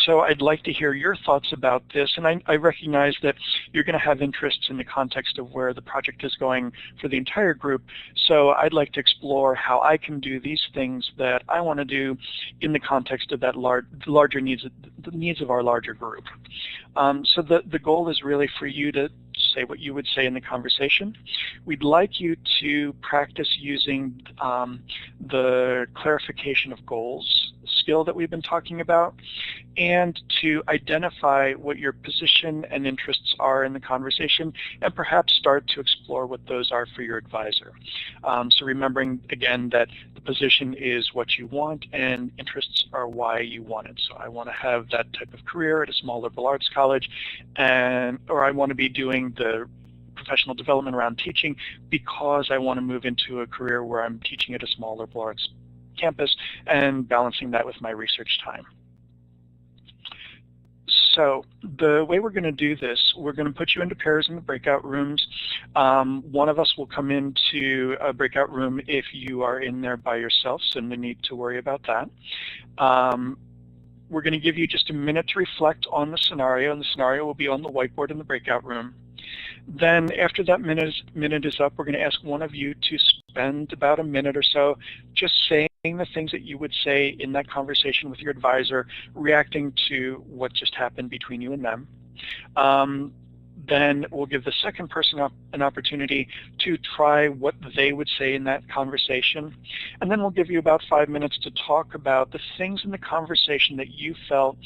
So I'd like to hear your thoughts about this, and I recognize that you're going to have interests in the context of where the project is going for the entire group, so I'd like to explore how I can do these things that I want to do in the context of that larger needs, the needs of our larger group. So the goal is really for you to say what you would say in the conversation. We'd like you to practice using the clarification of goals skill that we've been talking about, and to identify what your position and interests are in the conversation, and perhaps start to explore what those are for your advisor. So remembering again that the position is what you want and interests are why you want it. So I want to have that type of career at a small liberal arts college, or I want to be doing the professional development around teaching because I want to move into a career where I'm teaching at a small liberal arts campus and balancing that with my research time. So the way we're going to do this, we're going to put you into pairs in the breakout rooms. One of us will come into a breakout room if you are in there by yourself, so no need to worry about that. We're going to give you just a minute to reflect on the scenario, and the scenario will be on the whiteboard in the breakout room. Then after that minute is up, we're going to ask one of you to spend about a minute or so just saying the things that you would say in that conversation with your advisor, reacting to what just happened between you and them. Then we'll give the second person an opportunity to try what they would say in that conversation. And then we'll give you about 5 minutes to talk about the things in the conversation that you felt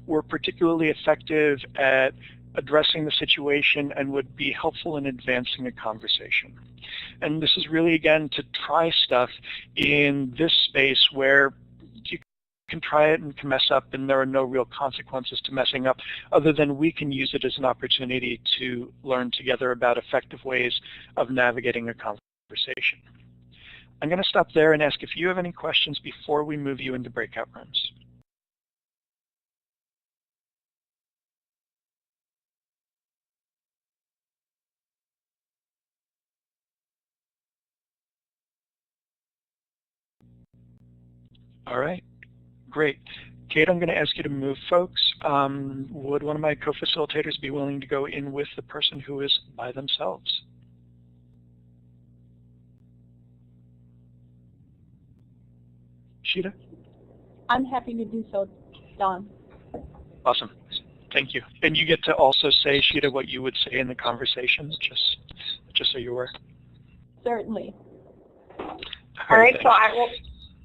were particularly effective at addressing the situation and would be helpful in advancing a conversation. And this is really, again, to try stuff in this space where you can try it and can mess up, and there are no real consequences to messing up, other than we can use it as an opportunity to learn together about effective ways of navigating a conversation. I'm going to stop there and ask if you have any questions before we move you into breakout rooms. All right, great. Kate, I'm going to ask you to move folks. Would one of my co-facilitators be willing to go in with the person who is by themselves? Sheeta? I'm happy to do so, Don. Awesome. Thank you. And you get to also say, Sheeta, what you would say in the conversation, just so you're aware. Certainly. All right, so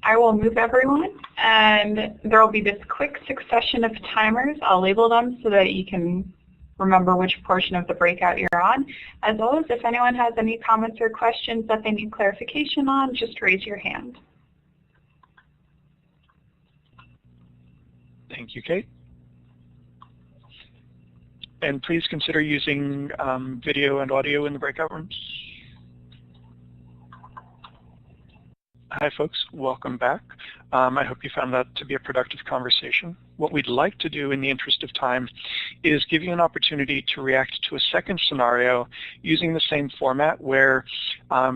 I will move everyone, and there will be this quick succession of timers. I'll label them so that you can remember which portion of the breakout you're on, as well as if anyone has any comments or questions that they need clarification on, just raise your hand. Thank you, Kate. And please consider using video and audio in the breakout rooms. Hi folks, welcome back. I hope you found that to be a productive conversation. What we'd like to do in the interest of time is give you an opportunity to react to a second scenario using the same format where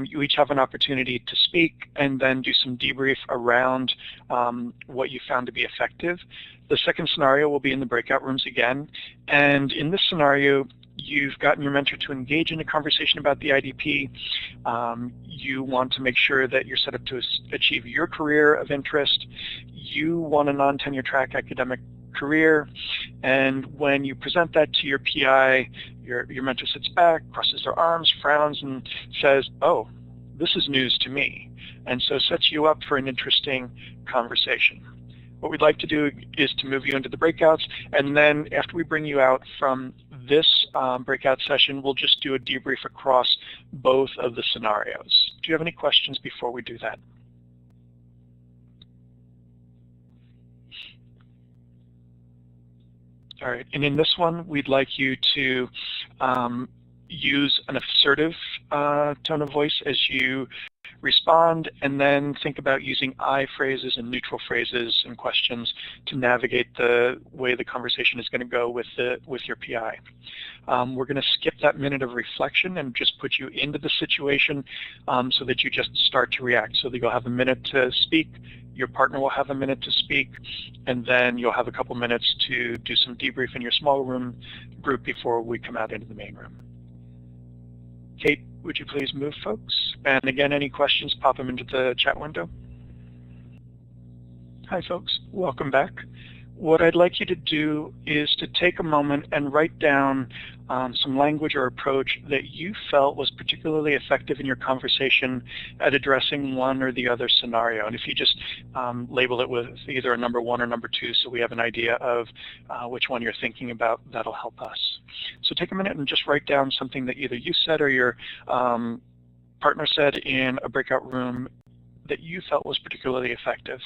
you each have an opportunity to speak and then do some debrief around what you found to be effective. The second scenario will be in the breakout rooms again, and in this scenario you've gotten your mentor to engage in a conversation about the IDP. You want to make sure that you're set up to achieve your career of interest. You want a non-tenure track academic career, and when you present that to your PI, your mentor sits back, crosses their arms, frowns, and says, "Oh, this is news to me," and so sets you up for an interesting conversation. What we'd like to do is to move you into the breakouts, and then after we bring you out from this breakout session, we'll just do a debrief across both of the scenarios. Do you have any questions before we do that? All right, and in this one, we'd like you to use an assertive tone of voice as you respond, and then think about using I phrases and neutral phrases and questions to navigate the way the conversation is going to go with your PI. We're going to skip that minute of reflection and just put you into the situation so that you just start to react. So that you'll have a minute to speak, your partner will have a minute to speak, and then you'll have a couple minutes to do some debrief in your small room group before we come out into the main room. Kate, would you please move folks? And again, any questions, pop them into the chat window. Hi folks, welcome back. What I'd like you to do is to take a moment and write down some language or approach that you felt was particularly effective in your conversation at addressing one or the other scenario. And if you just label it with either a number 1 or number 2 so we have an idea of which one you're thinking about, that'll help us. So take a minute and just write down something that either you said or your partner said in a breakout room that you felt was particularly effective.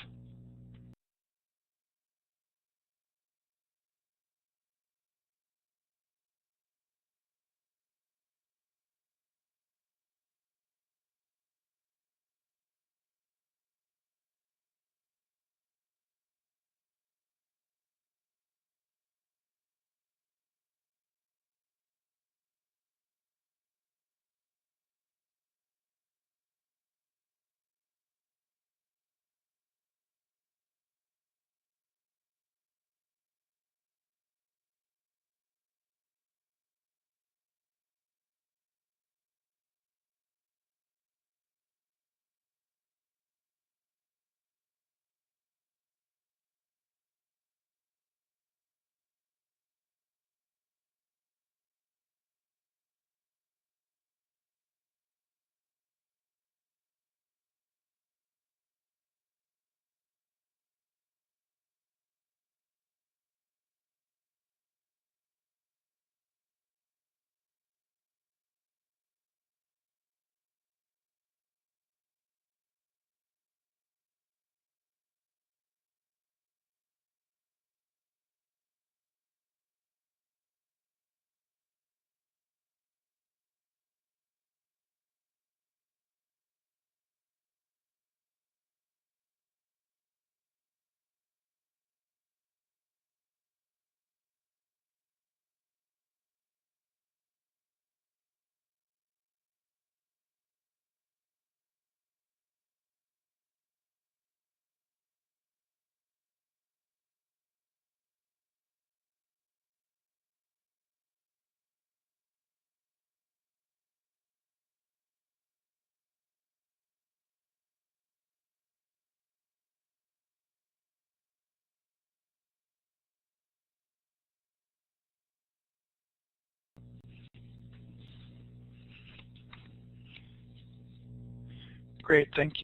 Great, thank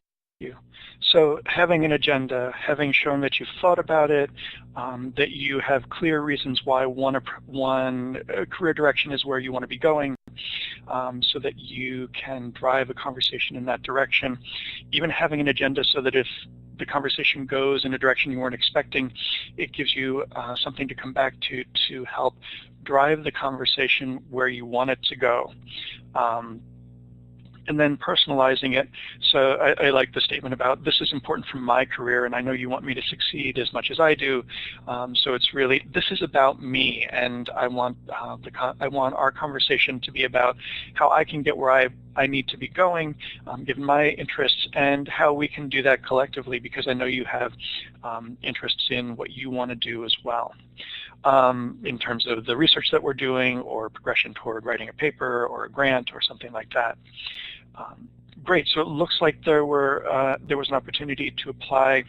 you. So having an agenda, having shown that you've thought about it, that you have clear reasons why one career direction is where you want to be going, so that you can drive a conversation in that direction. Even having an agenda so that if the conversation goes in a direction you weren't expecting, it gives you something to come back to help drive the conversation where you want it to go. And then personalizing it. So I like the statement about this is important for my career, and I know you want me to succeed as much as I do. So it's really, this is about me, and I want our conversation to be about how I can get where I need to be going, given my interests, and how we can do that collectively, because I know you have interests in what you want to do as well. In terms of the research that we're doing, or progression toward writing a paper or a grant or something like that. Great. So it looks like there was an opportunity to apply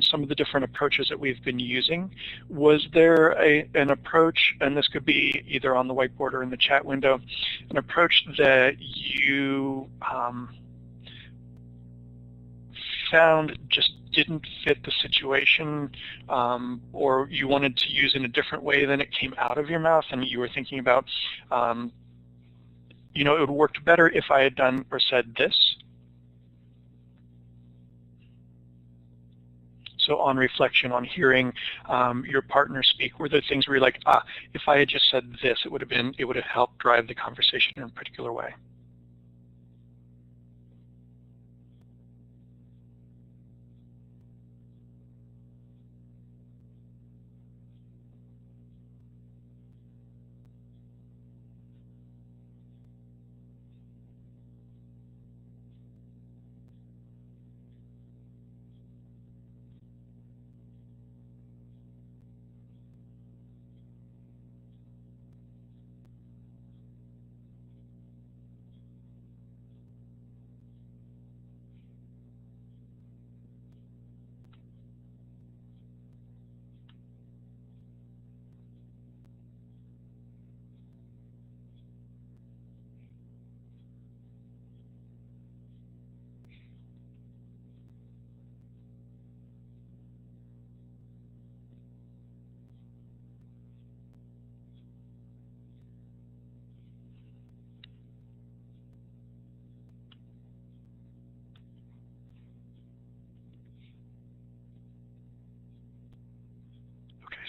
some of the different approaches that we've been using. Was there an approach, and this could be either on the whiteboard or in the chat window, an approach that you found just didn't fit the situation, or you wanted to use in a different way than it came out of your mouth, and you were thinking about, you know, it would have worked better if I had done or said this? So on reflection, on hearing your partner speak, were there things where you're like, if I had just said this, it would have helped drive the conversation in a particular way?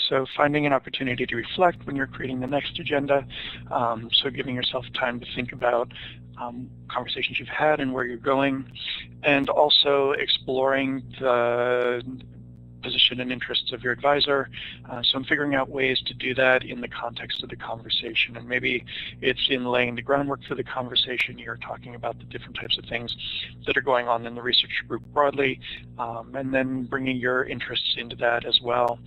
So finding an opportunity to reflect when you're creating the next agenda, so giving yourself time to think about conversations you've had and where you're going, and also exploring the position and interests of your advisor. So I'm figuring out ways to do that in the context of the conversation, and maybe it's in laying the groundwork for the conversation. You're talking about the different types of things that are going on in the research group broadly, and then bringing your interests into that as well,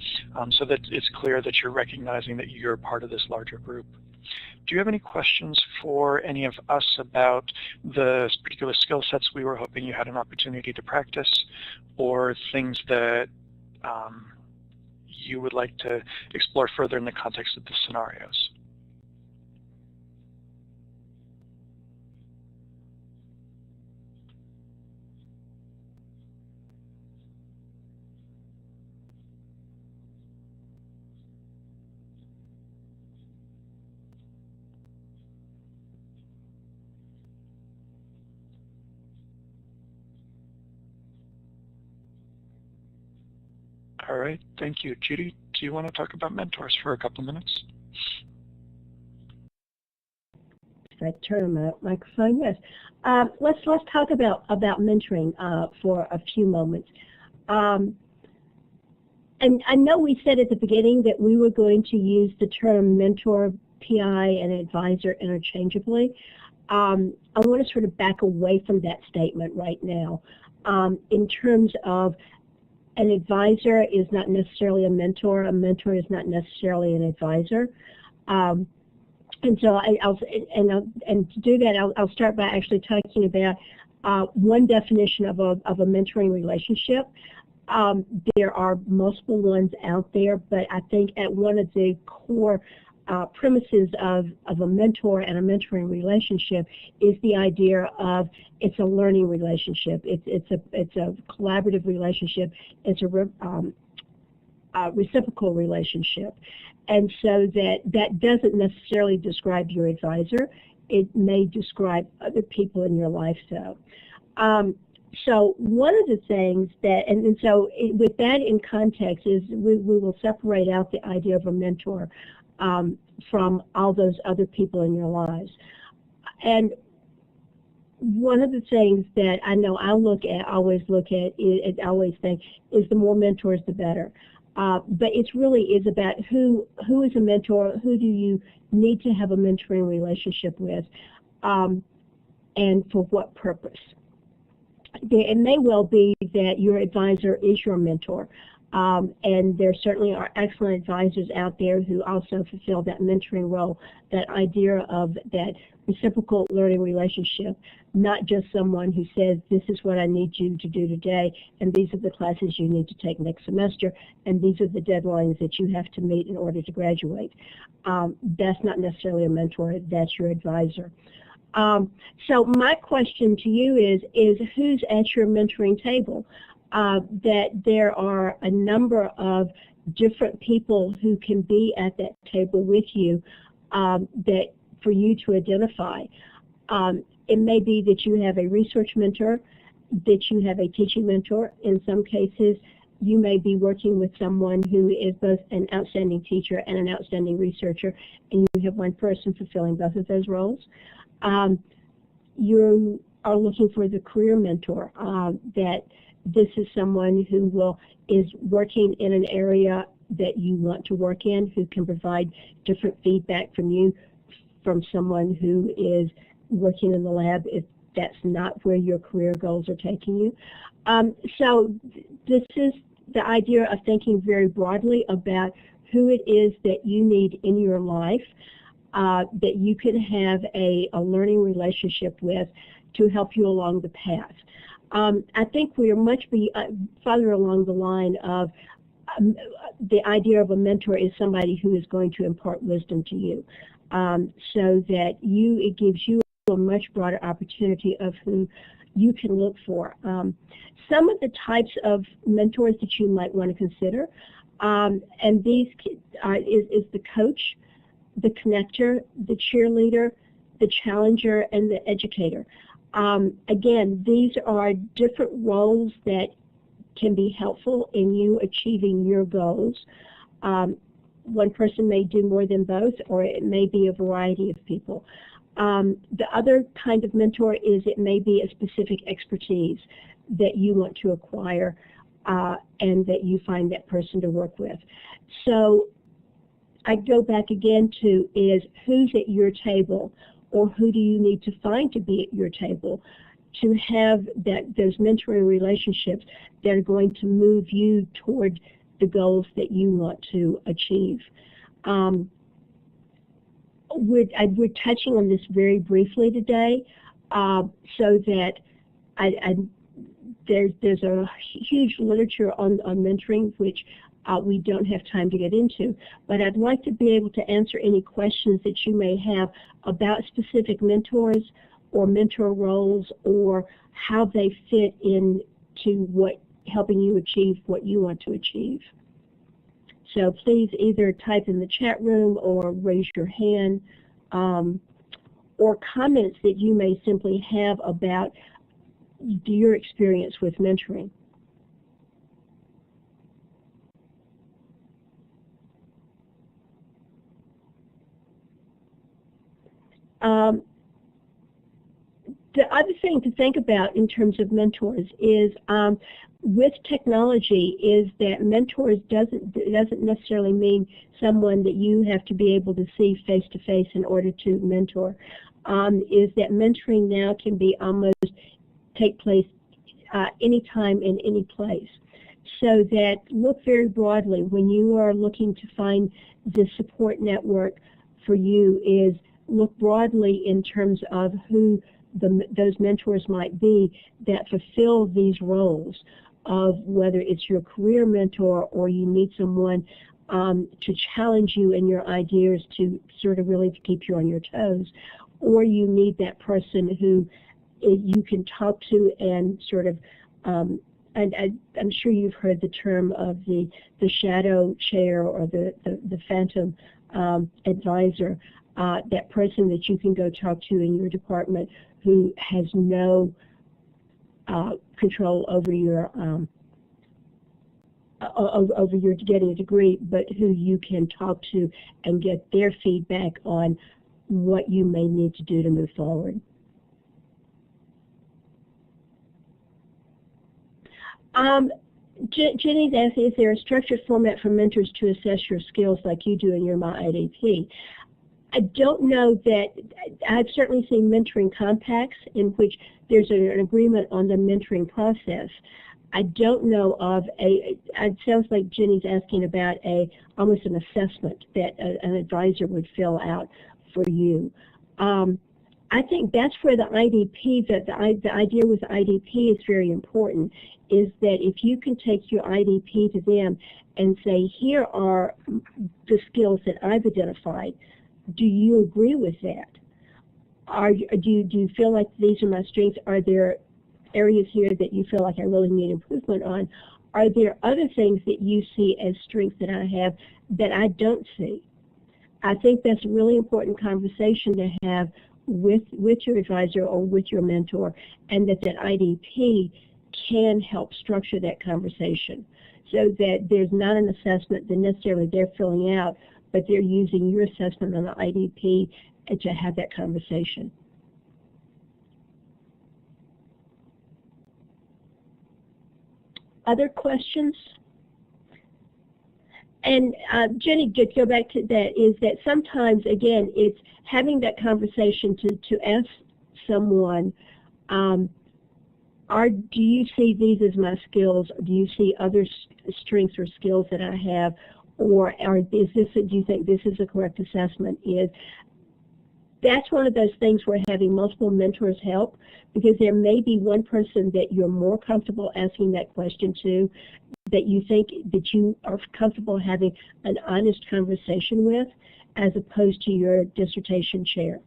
so that it's clear that you're recognizing that you're part of this larger group. Do you have any questions for any of us about the particular skill sets we were hoping you had an opportunity to practice, or things that you would like to explore further in the context of the scenarios? All right, thank you. Judy, do you want to talk about mentors for a couple minutes? If I turn my microphone, yes. Let's talk about mentoring for a few moments. And I know we said at the beginning that we were going to use the term mentor, PI, and advisor interchangeably. I want to sort of back away from that statement right now in terms of an advisor is not necessarily a mentor is not necessarily an advisor. And so and to do that, I'll start by actually talking about one definition of a mentoring relationship. There are multiple ones out there, but I think at one of the core premises of a mentor and a mentoring relationship is the idea of it's a learning relationship. It's a collaborative relationship. It's a reciprocal relationship, and so that doesn't necessarily describe your advisor. It may describe other people in your life. So one of the things that, and so with that in context, is we will separate out the idea of a mentor from all those other people in your lives. And one of the things that I know I always think is the more mentors, the better. But it really is about who is a mentor, who do you need to have a mentoring relationship with, and for what purpose. It may well be that your advisor is your mentor, and there certainly are excellent advisors out there who also fulfill that mentoring role, that idea of that reciprocal learning relationship, not just someone who says, this is what I need you to do today, and these are the classes you need to take next semester, and these are the deadlines that you have to meet in order to graduate. That's not necessarily a mentor, that's your advisor. So my question to you is who's at your mentoring table? That there are a number of different people who can be at that table with you that for you to identify. It may be that you have a research mentor, that you have a teaching mentor. In some cases, you may be working with someone who is both an outstanding teacher and an outstanding researcher, and you have one person fulfilling both of those roles. You are looking for the career mentor, that this is someone who is working in an area that you want to work in, who can provide different feedback from you, from someone who is working in the lab if that's not where your career goals are taking you. So this is the idea of thinking very broadly about who it is that you need in your life, that you can have a learning relationship with to help you along the path. I think we are much farther along the line of the idea of a mentor is somebody who is going to impart wisdom to you, so that it gives you a much broader opportunity of who you can look for. Some of the types of mentors that you might want to consider, and these is the coach, the connector, the cheerleader, the challenger, and the educator. Again, these are different roles that can be helpful in you achieving your goals. One person may do more than both, or it may be a variety of people. The other kind of mentor is it may be a specific expertise that you want to acquire and that you find that person to work with. So I go back again to is who's at your table, or who do you need to find to be at your table to have those mentoring relationships that are going to move you toward the goals that you want to achieve. We're touching on this very briefly today, so that there's a huge literature on mentoring, which we don't have time to get into, but I'd like to be able to answer any questions that you may have about specific mentors or mentor roles, or how they fit into helping you achieve what you want to achieve. So please either type in the chat room or raise your hand, or comments that you may simply have about your experience with mentoring. The other thing to think about in terms of mentors is with technology is that mentors doesn't necessarily mean someone that you have to be able to see face to face in order to mentor. Is that mentoring now can be almost take place anytime in any place. So that look very broadly when you are looking to find the support network for you, is look broadly in terms of who those mentors might be that fulfill these roles of whether it's your career mentor or you need someone to challenge you in your ideas to sort of really keep you on your toes, or you need that person who you can talk to and sort of, and I'm sure you've heard the term of the shadow chair or the phantom advisor, that person that you can go talk to in your department who has no control over your getting a degree, but who you can talk to and get their feedback on what you may need to do to move forward. Jenny's asking, is there a structured format for mentors to assess your skills like you do in your My IDP? I don't know that, I've certainly seen mentoring compacts in which there's an agreement on the mentoring process. I don't know of it sounds like Jenny's asking about almost an assessment that an advisor would fill out for you. I think that's where the IDP, the idea with the IDP is very important, is that if you can take your IDP to them and say, here are the skills that I've identified, do you agree with that? Do you feel like these are my strengths? Are there areas here that you feel like I really need improvement on? Are there other things that you see as strengths that I have that I don't see? I think that's a really important conversation to have with your advisor or with your mentor, and that IDP can help structure that conversation so that there's not an assessment that necessarily they're filling out, but they're using your assessment on the IDP to have that conversation. Other questions? And Jenny, to go back to that, is that sometimes, again, it's having that conversation to ask someone, do you see these as my skills? Or do you see other strengths or skills that I have? Or do you think this is a correct assessment? That's one of those things where having multiple mentors help, because there may be one person that you're more comfortable asking that question to, that you think that you are comfortable having an honest conversation with, as opposed to your dissertation chair.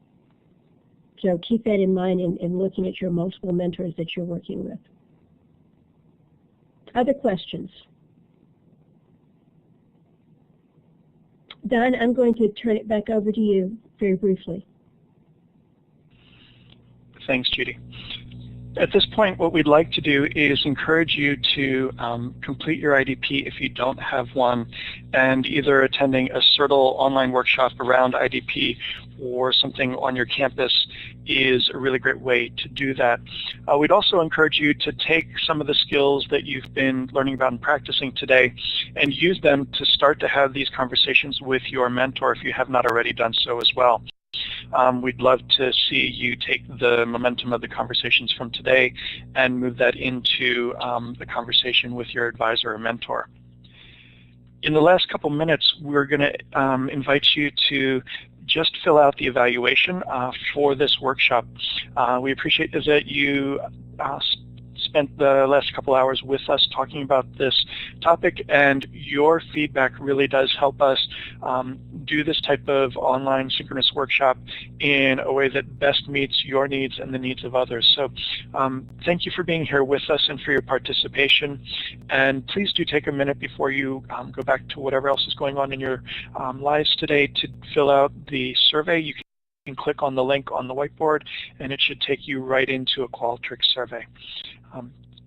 So keep that in mind in looking at your multiple mentors that you're working with. Other questions? Don, I'm going to turn it back over to you very briefly. Thanks, Judy. At this point, what we'd like to do is encourage you to complete your IDP if you don't have one, and either attending a CIRTL online workshop around IDP or something on your campus is a really great way to do that. We'd also encourage you to take some of the skills that you've been learning about and practicing today and use them to start to have these conversations with your mentor if you have not already done so as well. We'd love to see you take the momentum of the conversations from today and move that into the conversation with your advisor or mentor. In the last couple minutes, we're going to invite you to just fill out the evaluation for this workshop. We appreciate that you spent the last couple hours with us talking about this topic, and your feedback really does help us do this type of online synchronous workshop in a way that best meets your needs and the needs of others. So thank you for being here with us and for your participation, and please do take a minute before you go back to whatever else is going on in your lives today to fill out the survey. You can click on the link on the whiteboard and it should take you right into a Qualtrics survey.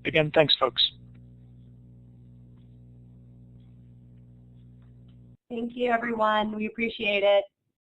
Again, thanks, folks. Thank you, everyone. We appreciate it.